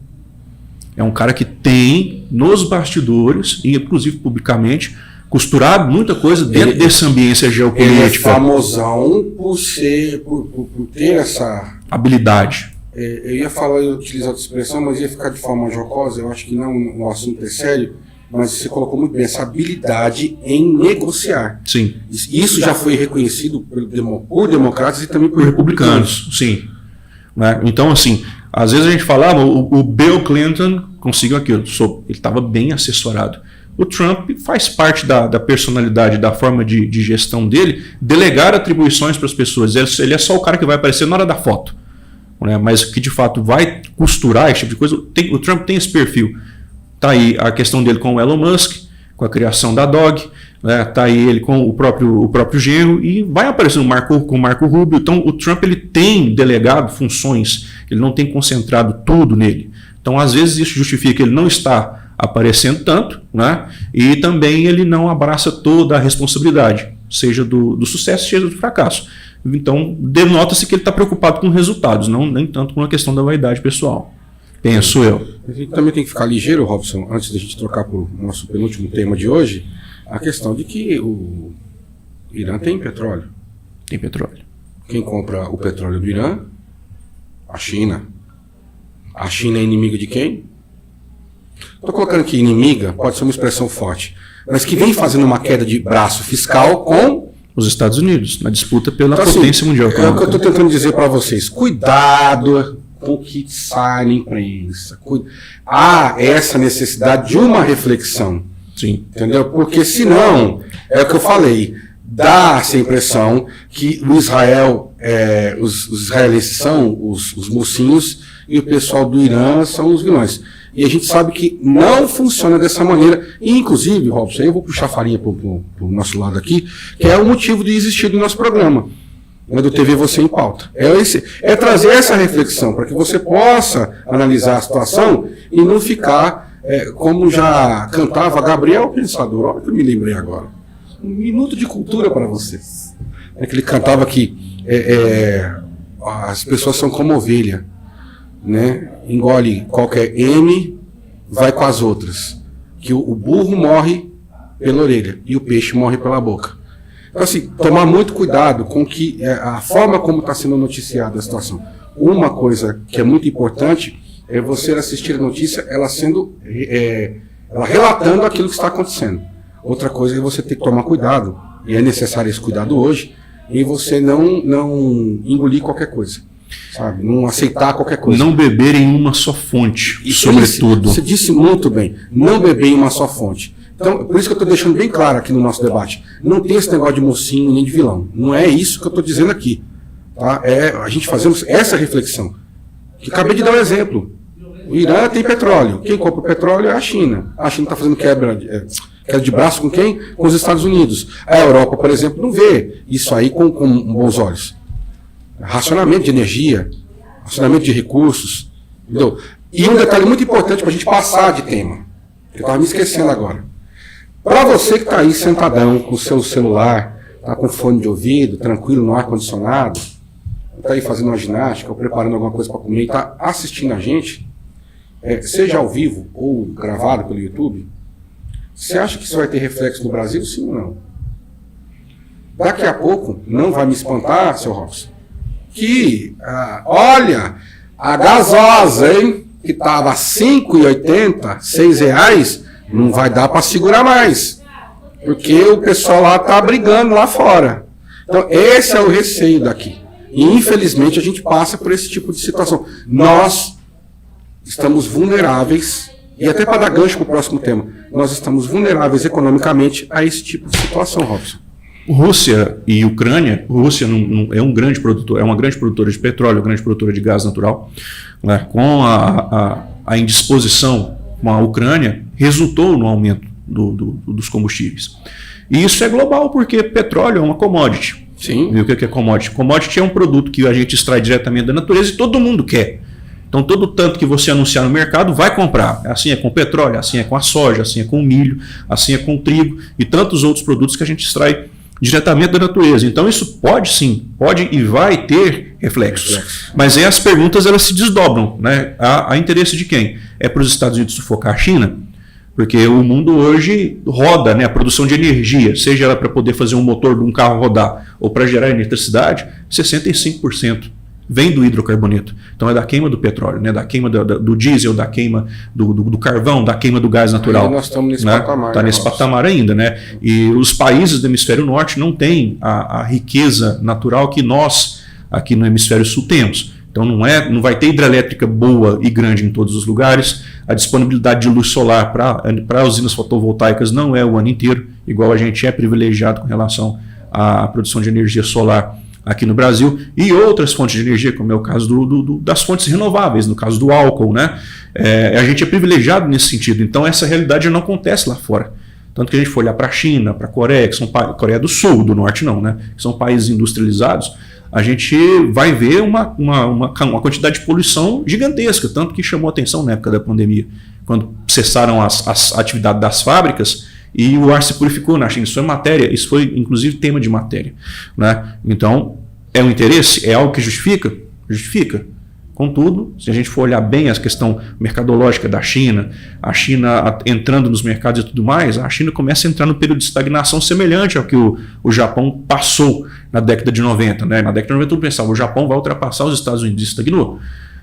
É um cara que tem nos bastidores, e inclusive publicamente, costurado muita coisa dentro dessa ambiência geopolítica. Ele é famosão por ter essa habilidade. Eu ia utilizar outra expressão, mas ia ficar de forma jocosa. Eu acho que não, o assunto é sério, mas você colocou muito bem essa habilidade em negociar. Sim. Isso já foi reconhecido por democratas e também por republicanos. Sim. Né? Então, assim, às vezes a gente falava, o Bill Clinton conseguiu aquilo, ele estava bem assessorado. O Trump faz parte da personalidade, da forma de gestão dele, delegar atribuições para as pessoas. Ele é só o cara que vai aparecer na hora da foto, né? Mas que de fato vai costurar esse tipo de coisa. O Trump tem esse perfil. Está aí a questão dele com o Elon Musk, com a criação da Dog, né? Tá aí ele com o próprio genro, e vai aparecendo com o Marco Rubio. Então o Trump ele tem delegado funções, ele não tem concentrado tudo nele. Então às vezes isso justifica que ele não está aparecendo tanto, né? E também ele não abraça toda a responsabilidade, seja do sucesso, seja do fracasso. Então denota-se que ele está preocupado com resultados, nem tanto com a questão da vaidade pessoal. Penso eu. A gente também tem que ficar ligeiro, Robson, antes da gente trocar para o nosso penúltimo tema de hoje, a questão de que o Irã tem petróleo. Tem petróleo. Quem compra o petróleo do Irã? A China. A China é inimiga de quem? Estou colocando aqui inimiga, pode ser uma expressão forte, mas que vem fazendo uma queda de braço fiscal com os Estados Unidos, na disputa pela então, potência assim, mundial. É o que eu estou tentando dizer para vocês. Cuidado com o que sai na imprensa. Há essa necessidade de uma reflexão. Sim. Entendeu? Porque senão, é o que eu falei, dá essa impressão que o Israel, os israelenses são os mocinhos e o pessoal do Irã são os vilões. E a gente sabe que não funciona dessa maneira. E, inclusive, Robson, eu vou puxar a farinha para o nosso lado aqui, que é o motivo de existir do nosso programa, do TV Você em Pauta. É trazer essa reflexão para que você possa analisar a situação e não ficar, como já cantava Gabriel Pensador. Olha que eu me lembrei agora. Um minuto de cultura para vocês. É que ele cantava que as pessoas são como ovelha, né? Engole qualquer M, vai com as outras. Que o burro morre pela orelha e o peixe morre pela boca. Então, assim, tomar muito cuidado com que a forma como está sendo noticiada a situação. Uma coisa que é muito importante é você assistir a notícia, ela relatando aquilo que está acontecendo. Outra coisa é você ter que tomar cuidado, e é necessário esse cuidado hoje, em você não engolir qualquer coisa. Sabe? Não aceitar qualquer coisa. Não beber em uma só fonte, sobretudo. Você disse muito bem, não beber em uma só fonte. Então, por isso que eu estou deixando bem claro aqui no nosso debate. Não tem esse negócio de mocinho nem de vilão. Não é isso que eu estou dizendo aqui. Tá? A gente fazemos essa reflexão. Que acabei de dar um exemplo. O Irã tem petróleo. Quem compra o petróleo é a China. A China está fazendo quebra de braço com quem? Com os Estados Unidos. A Europa, por exemplo, não vê isso aí com bons olhos. Racionamento de energia, racionamento de recursos. Entendeu? E um detalhe muito importante para a gente passar de tema, que eu estava me esquecendo agora. Para você que está aí sentadão com o seu celular, está com fone de ouvido, tranquilo no ar-condicionado, está aí fazendo uma ginástica ou preparando alguma coisa para comer e está assistindo a gente, seja ao vivo ou gravado pelo YouTube, você acha que isso vai ter reflexo no Brasil, sim ou não? Daqui a pouco, não vai me espantar, seu Robson, que, olha, a gasosa, hein, que estava R$ 5,80, R$ 6, não vai dar para segurar mais, porque o pessoal lá está brigando lá fora. Então, esse é o receio daqui. E, infelizmente, a gente passa por esse tipo de situação. Nós estamos vulneráveis, e até para dar gancho para o próximo tema, nós estamos vulneráveis economicamente a esse tipo de situação, Robson. Rússia e Ucrânia, Rússia é uma grande produtora de petróleo, grande produtora de gás natural, né? Com a indisposição com a Ucrânia, resultou no aumento dos combustíveis. E isso é global, porque petróleo é uma commodity. Sim. E o que é commodity? Commodity é um produto que a gente extrai diretamente da natureza e todo mundo quer. Então, todo tanto que você anunciar no mercado, vai comprar. Assim é com petróleo, assim é com a soja, assim é com o milho, assim é com o trigo e tantos outros produtos que a gente extrai diretamente da natureza. Então, isso pode e vai ter reflexos. Mas aí as perguntas elas se desdobram, né? A interesse de quem? É para os Estados Unidos sufocar a China? Porque o mundo hoje roda, né? A produção de energia, seja ela para poder fazer um motor de um carro rodar ou para gerar eletricidade, 65% vem do hidrocarboneto. Então é da queima do petróleo, né? Da queima do diesel, da queima do carvão, da queima do gás natural. Ainda nós estamos nesse patamar. Está nesse patamar ainda, né? E os países do hemisfério norte não têm a riqueza natural que nós aqui no hemisfério sul temos. Então não vai ter hidrelétrica boa e grande em todos os lugares. A disponibilidade de luz solar para usinas fotovoltaicas não é o ano inteiro, igual a gente é privilegiado com relação à produção de energia solar aqui no Brasil, e outras fontes de energia, como é o caso das fontes renováveis, no caso do álcool, né? A gente é privilegiado nesse sentido, então essa realidade não acontece lá fora. Tanto que a gente for olhar para a China, para a Coreia, que são Coreia do Sul, do Norte não, né? Que são países industrializados, a gente vai ver uma quantidade de poluição gigantesca, tanto que chamou atenção na época da pandemia, quando cessaram as atividades das fábricas, e o ar se purificou na China. Isso foi inclusive tema de matéria, né? Então, é um interesse? É algo que justifica? Justifica. Contudo, se a gente for olhar bem a questão mercadológica da China, a China entrando nos mercados e tudo mais, a China começa a entrar no período de estagnação semelhante ao que o Japão passou na década de 90. Né? Na década de 90 eu pensava, o Japão vai ultrapassar os Estados Unidos, e estagnou.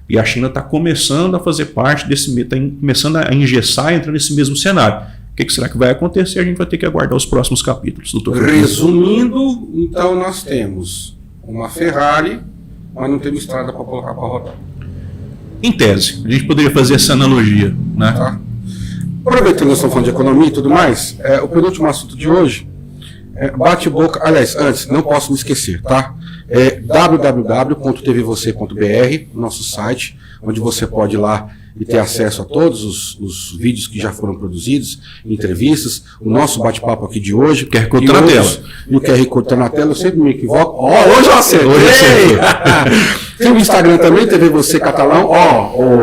E a China está começando a fazer parte está começando a engessar e entrar nesse mesmo cenário. O que será que vai acontecer? A gente vai ter que aguardar os próximos capítulos, doutor. Resumindo, então nós temos uma Ferrari, mas não temos estrada para colocar para rodar. Em tese, a gente poderia fazer essa analogia, né? Tá. Aproveitando que nós estamos falando de economia e tudo mais, o penúltimo assunto de hoje bate-boca. Aliás, antes, não posso me esquecer, tá? www.tvvocê.br, nosso site, onde você pode ir lá e ter acesso a todos os vídeos que já foram produzidos, entrevistas, o nosso bate-papo aqui de hoje. O QR Code está na tela. E o QR Code está na tela, eu sempre me equivoco. Hoje eu acertei! Tem o Instagram também, TV Você Catalão.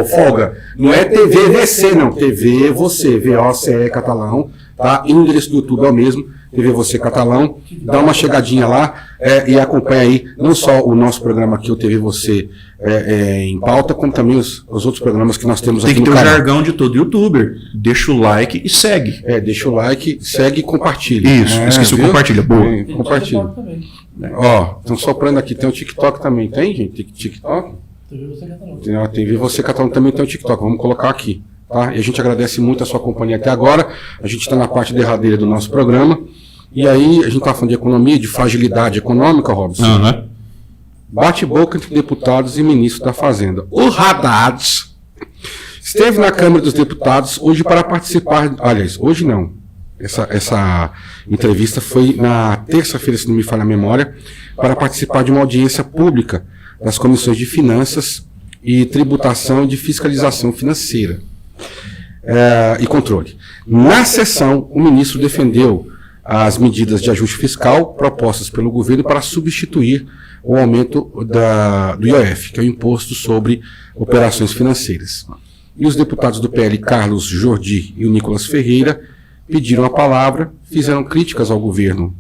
Folga, não é TVVC, não. TV Você, VOCE Catalão, tá? E o endereço do YouTube é o mesmo, TV Você Catalão. Dá uma chegadinha lá e acompanha aí não só o nosso programa aqui, o TV Você em pauta, como também os outros programas que nós temos aqui no canal. Tem que ter o jargão de todo youtuber. Deixa o like e segue. Deixa o like, segue e compartilha. Isso, esqueci o compartilha. Boa. Compartilha. Estão soprando aqui. Tem o TikTok também, tem, gente? TikTok? TV Você Catalão também tem o TikTok. Vamos colocar aqui. Tá? E a gente agradece muito a sua companhia até agora. A gente está na parte derradeira do nosso programa. E aí, a gente está falando de economia, de fragilidade econômica, Robson. Bate-boca entre deputados e ministros da Fazenda. O Haddad esteve na Câmara dos Deputados hoje para participar. Aliás, hoje não. Essa entrevista foi na terça-feira, se não me falha a memória, para participar de uma audiência pública das comissões de Finanças e Tributação e de Fiscalização Financeira e Controle. Na sessão, o ministro defendeu as medidas de ajuste fiscal propostas pelo governo para substituir o aumento do IOF, que é o Imposto sobre Operações Financeiras. E os deputados do PL, Carlos Jordi e o Nicolas Ferreira, pediram a palavra, fizeram críticas ao governo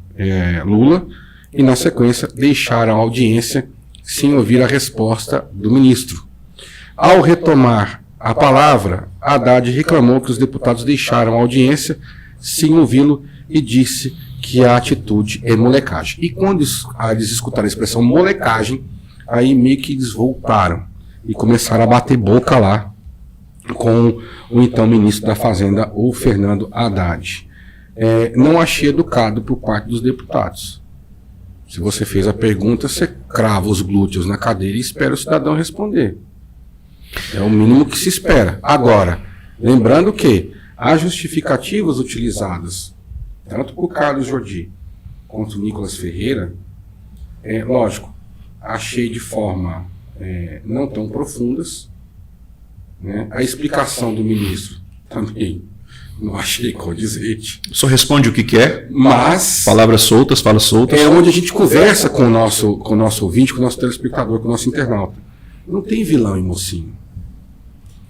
Lula e, na sequência, deixaram a audiência sem ouvir a resposta do ministro. Ao retomar a palavra, Haddad reclamou que os deputados deixaram a audiência sem ouvi-lo e disse que a atitude é molecagem. E quando eles escutaram a expressão molecagem, aí meio que eles voltaram e começaram a bater boca lá com o então ministro da Fazenda, o Fernando Haddad. Não achei educado por parte dos deputados. Se você fez a pergunta, você crava os glúteos na cadeira e espera o cidadão responder. É o mínimo que se espera. Agora, lembrando que as justificativas utilizadas tanto por Carlos Jordi quanto o Nicolas Ferreira, lógico, achei de forma não tão profundas, né? A explicação do ministro também não achei condizente. Só responde o que quer, mas palavras soltas, falas soltas. É onde a gente conversa com o nosso ouvinte, com o nosso telespectador, com o nosso internauta. Não tem vilão e mocinho.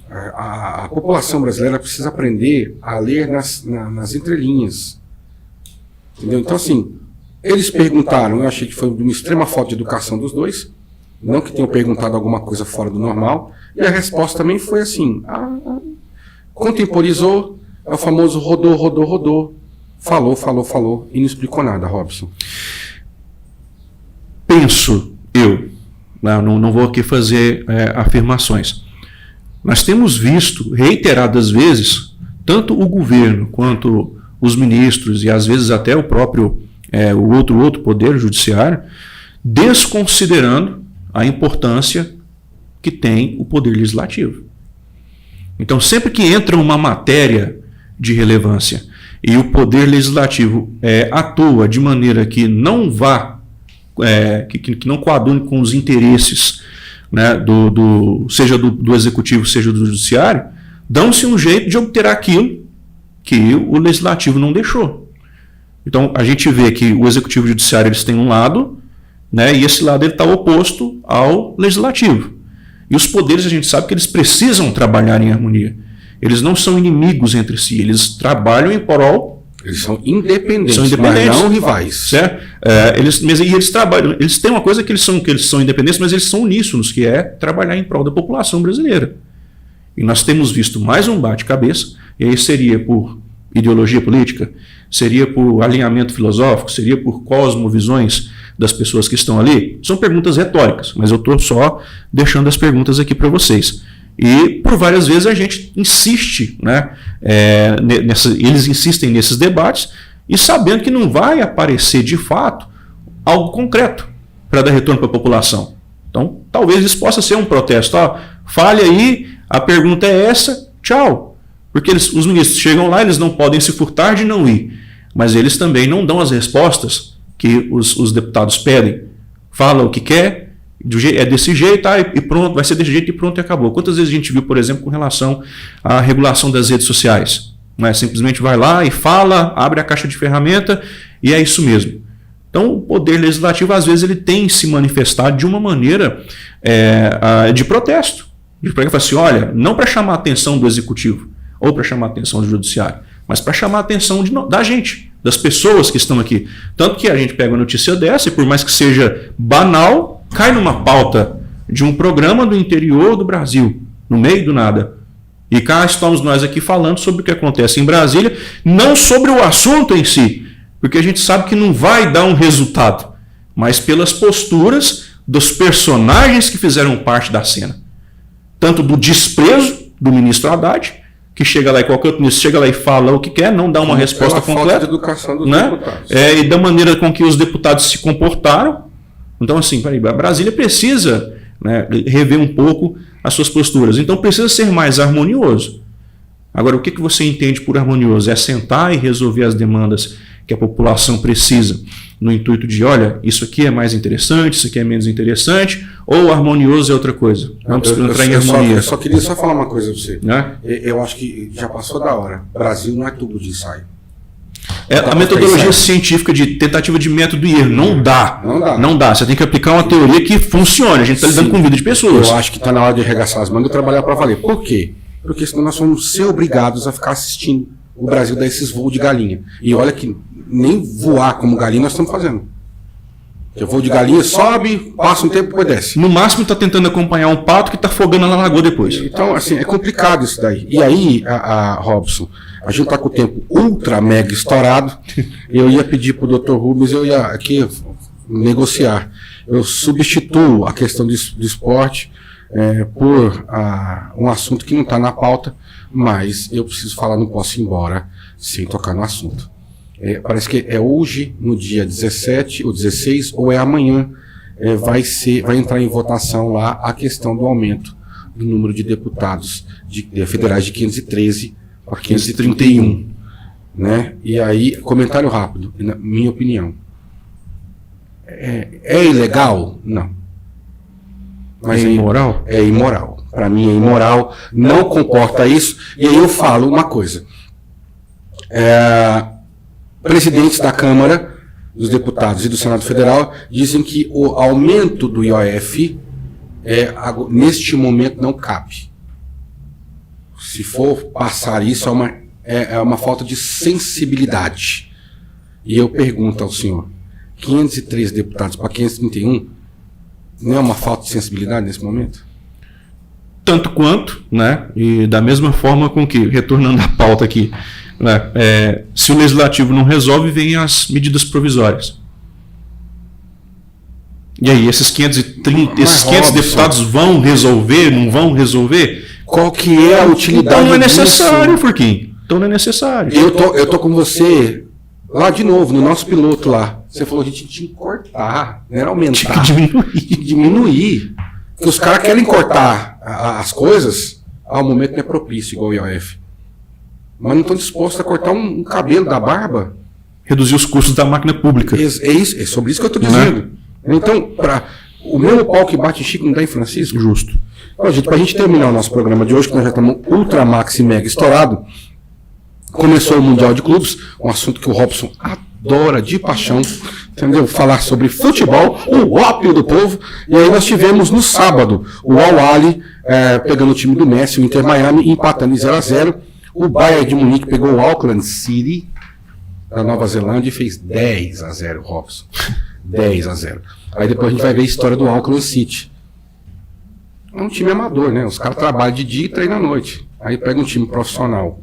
A população brasileira precisa aprender a ler nas entrelinhas. Entendeu? Então, assim, eles perguntaram, eu achei que foi de uma extrema falta de educação dos dois, não que tenham perguntado alguma coisa fora do normal, e a resposta também foi assim, contemporizou, é o famoso rodou, falou, e não explicou nada, Robson. Penso eu, não vou aqui fazer afirmações, nós temos visto reiteradas vezes, tanto o governo quanto os ministros e às vezes até o próprio o outro poder judiciário, desconsiderando a importância que tem o poder legislativo. Então, sempre que entra uma matéria de relevância e o poder legislativo atua de maneira que não vá, que não coadune com os interesses, né, seja do executivo, seja do judiciário, dão-se um jeito de obter aquilo que o legislativo não deixou. Então, a gente vê que o executivo e o judiciário eles têm um lado, né, e esse lado está oposto ao legislativo. E os poderes, a gente sabe que eles precisam trabalhar em harmonia. Eles não são inimigos entre si, eles trabalham em prol. Eles são independentes, mas não rivais. Certo? Eles trabalham. Eles têm uma coisa que eles são independentes, mas eles são uníssonos, que é trabalhar em prol da população brasileira. E nós temos visto mais um bate-cabeça, e aí seria por ideologia política, seria por alinhamento filosófico, seria por cosmovisões das pessoas que estão ali. São perguntas retóricas, mas eu estou só deixando as perguntas aqui para vocês. E por várias vezes a gente insiste, né, eles insistem nesses debates e sabendo que não vai aparecer de fato algo concreto para dar retorno para a população. Então, talvez isso possa ser um protesto. Fale aí, a pergunta é essa, tchau. Porque os ministros chegam lá, eles não podem se furtar de não ir, mas eles também não dão as respostas que os deputados pedem. Fala o que quer, é desse jeito, e pronto, vai ser desse jeito e pronto e acabou. Quantas vezes a gente viu, por exemplo, com relação à regulação das redes sociais? Não é? Simplesmente vai lá e fala, abre a caixa de ferramenta e é isso mesmo. Então, o poder legislativo, às vezes, ele tem se manifestado de uma maneira de protesto. De falar assim, olha, não para chamar a atenção do executivo ou para chamar a atenção do judiciário, mas para chamar a atenção da gente, das pessoas que estão aqui. Tanto que a gente pega uma notícia dessa e, por mais que seja banal, cai numa pauta de um programa do interior do Brasil, no meio do nada. E cá estamos nós aqui falando sobre o que acontece em Brasília, não sobre o assunto em si, porque a gente sabe que não vai dar um resultado, mas pelas posturas dos personagens que fizeram parte da cena. Tanto do desprezo do ministro Haddad, que chega lá e qualquer outro ministro chega lá e fala o que quer, não dá uma resposta completa. Falta de educação dos deputados. E da maneira com que os deputados se comportaram. Então, assim, a Brasília precisa, né, rever um pouco as suas posturas. Então, precisa ser mais harmonioso. Agora, o que você entende por harmonioso? É sentar e resolver as demandas que a população precisa, no intuito de, olha, isso aqui é mais interessante, isso aqui é menos interessante, ou harmonioso é outra coisa? Vamos entrar em harmonia. Eu só queria falar uma coisa para você. Eu acho que já passou da hora. Brasil não é tubo de ensaio. A metodologia científica de tentativa de método e erro não dá. Não dá. Você tem que aplicar uma teoria que funcione. A gente está lidando com vida de pessoas. Eu acho que está na hora de arregaçar as mangas e trabalhar para valer. Por quê? Porque senão nós vamos ser obrigados a ficar assistindo o Brasil dar esses voos de galinha. E olha que nem voar como galinha nós estamos fazendo. Porque o voo de galinha sobe, passa um tempo e depois desce. No máximo está tentando acompanhar um pato que está afogando na lagoa depois. Então, assim, é complicado isso daí. E aí, Robson, a gente está com o tempo ultra mega estourado. Eu ia pedir para o Dr. Rubens, eu ia aqui negociar. Eu substituo a questão do esporte por um assunto que não está na pauta, mas eu preciso falar, não posso ir embora sem tocar no assunto. Parece que é hoje, no dia 17 ou 16, ou é amanhã, vai entrar em votação lá a questão do aumento do número de deputados federais de 513 para 531. Né? E aí, comentário rápido, na minha opinião. É ilegal? Não. Mas é imoral? É imoral. Para mim é imoral, não comporta isso. E aí eu falo uma coisa. Presidentes da Câmara, dos deputados e do Senado Federal dizem que o aumento do IOF neste momento não cabe. Se for passar isso, é uma falta de sensibilidade. E eu pergunto ao senhor, 503 deputados para 531, não é uma falta de sensibilidade nesse momento? Tanto quanto, né? E da mesma forma com que, retornando à pauta aqui, né, se o legislativo não resolve, vem as medidas provisórias. E aí, esses 500 deputados vão resolver, não vão resolver? Qual que é a utilidade disso? Então não é necessário, Furquim. Então não é necessário. Eu tô com você lá de novo, no nosso piloto lá. Você falou que a gente tinha que cortar, não era aumentar. Tinha que diminuir. Porque os caras querem cortar as coisas, o momento não é propício, igual o IOF. Mas não estão dispostos a cortar um cabelo da barba. Reduzir os custos da máquina pública. É sobre isso que eu estou dizendo. Então, o meu pau que bate em Chico não dá em Francisco? Justo. Então, gente, para a gente terminar o nosso programa de hoje, que nós já estamos ultra, max e mega estourado, começou o Mundial de Clubes, um assunto que o Robson adora de paixão, entendeu? Falar sobre futebol, o ópio do povo. E aí nós tivemos no sábado o Al-Ahly pegando o time do Messi, o Inter Miami, empatando em 0-0. O Bayern de Munique pegou o Auckland City da Nova Zelândia e fez 10-0, Robson. 10-0. Aí depois a gente vai ver a história do Auckland City. É um time amador, né? Os caras trabalham de dia e treinam à noite. Aí pega um time profissional,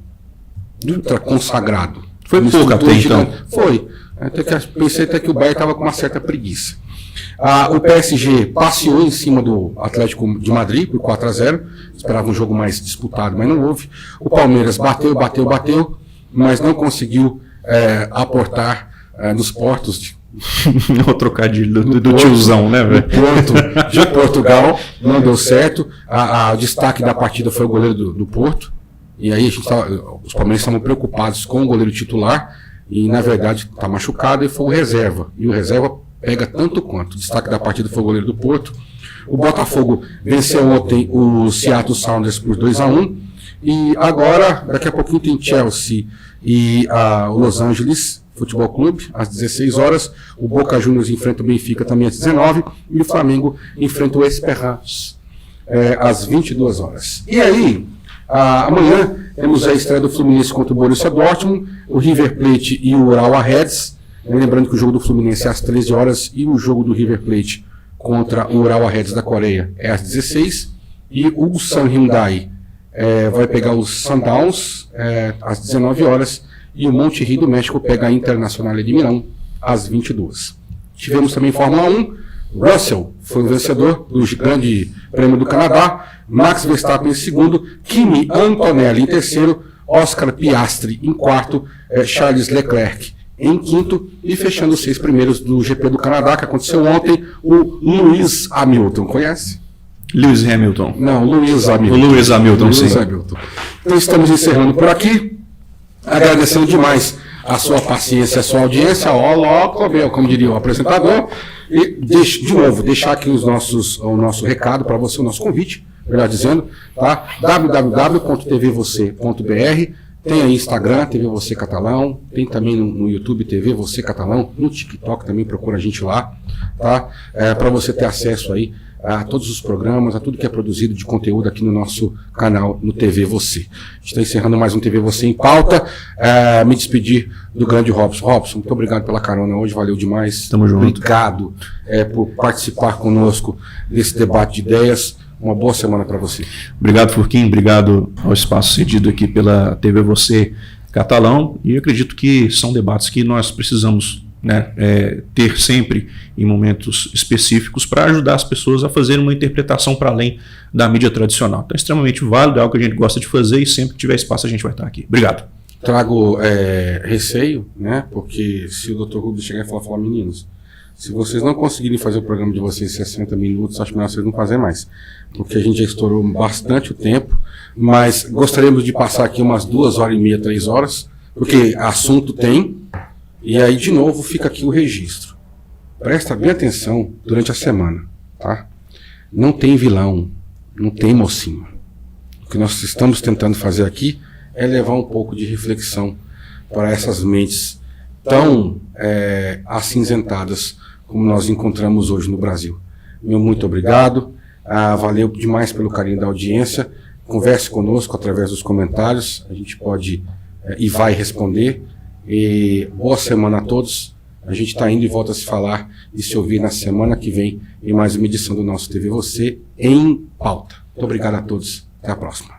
ultra consagrado. Foi pouco até então. Foi. Pensei até que o Bayern estava com uma certa preguiça. O PSG passeou em cima do Atlético de Madrid por 4-0. Esperava um jogo mais disputado, mas não houve. O Palmeiras bateu, mas não conseguiu aportar nos portos o trocadilho do tiozão, né, velho? Porto de Portugal, não deu certo. O destaque da partida foi o goleiro do Porto, E aí os palmeirenses estavam preocupados com o goleiro titular e, na verdade, está machucado e foi o reserva. E o reserva pega tanto quanto. O destaque da partida foi o goleiro do Porto. O Botafogo venceu ontem o Seattle Sounders por 2-1. E agora, daqui a pouquinho, tem Chelsea e o Los Angeles Futebol Clube, às 16 horas. O Boca Juniors enfrenta o Benfica também às 19. E o Flamengo enfrenta o Esperance às 22 horas. E aí, amanhã, temos a estreia do Fluminense contra o Borussia Dortmund, o River Plate e o Urawa Reds. Lembrando que o jogo do Fluminense é às 13 horas e o jogo do River Plate contra o Urawa Reds da Coreia é às 16. E o Ulsan Hyundai vai pegar os Sundowns às 19 horas. E o Monterrey do México pega a Internacional de Milão às 22. Tivemos também Fórmula 1. Russell foi o vencedor do Grande Prêmio do Canadá. Max Verstappen em segundo. Kimi Antonelli em terceiro. Oscar Piastri em quarto. Charles Leclerc em quinto. E fechando os 6 primeiros do GP do Canadá, que aconteceu ontem, o Lewis Hamilton. Conhece? Lewis Hamilton. Não, Lewis Hamilton. O Lewis Hamilton, sim. Hamilton. Então estamos encerrando por aqui. Agradecendo demais a sua paciência, a sua audiência, como diria o apresentador. E de novo, deixar aqui o nosso recado para você, o nosso convite, melhor dizendo, tá? www.tvvocê.br. Tem aí Instagram, TV Você Catalão, tem também no YouTube TV Você Catalão, no TikTok também procura a gente lá, tá? Para você ter acesso aí a todos os programas, a tudo que é produzido de conteúdo aqui no nosso canal, no TV Você. A gente está encerrando mais um TV Você em Pauta. Me despedir do grande Robson. Robson, muito obrigado pela carona hoje, valeu demais. Tamo junto. Obrigado por participar conosco desse debate de ideias. Uma boa semana para você. Obrigado, Furquim. Obrigado ao espaço cedido aqui pela TV Você Catalão. E eu acredito que são debates que nós precisamos ter sempre em momentos específicos para ajudar as pessoas a fazer uma interpretação para além da mídia tradicional. Então é extremamente válido, é algo que a gente gosta de fazer e sempre que tiver espaço a gente vai estar aqui. Obrigado. Trago receio, porque se o Dr. Rubens chegar e falar, meninos, se vocês não conseguirem fazer o programa de vocês em 60 minutos, acho melhor vocês não fazerem mais, porque a gente já estourou bastante o tempo, mas gostaríamos de passar aqui umas 2h30, 3 horas, porque assunto tem. E aí, de novo, fica aqui o registro. Presta bem atenção durante a semana, tá? Não tem vilão, não tem mocinho. O que nós estamos tentando fazer aqui é levar um pouco de reflexão para essas mentes tão acinzentadas como nós encontramos hoje no Brasil. Meu muito obrigado, valeu demais pelo carinho da audiência. Converse conosco através dos comentários, a gente pode e vai responder. E boa semana a todos. A gente está indo e volta a se falar e se ouvir na semana que vem em mais uma edição do nosso TV Você em Pauta. Muito obrigado a todos. Até a próxima.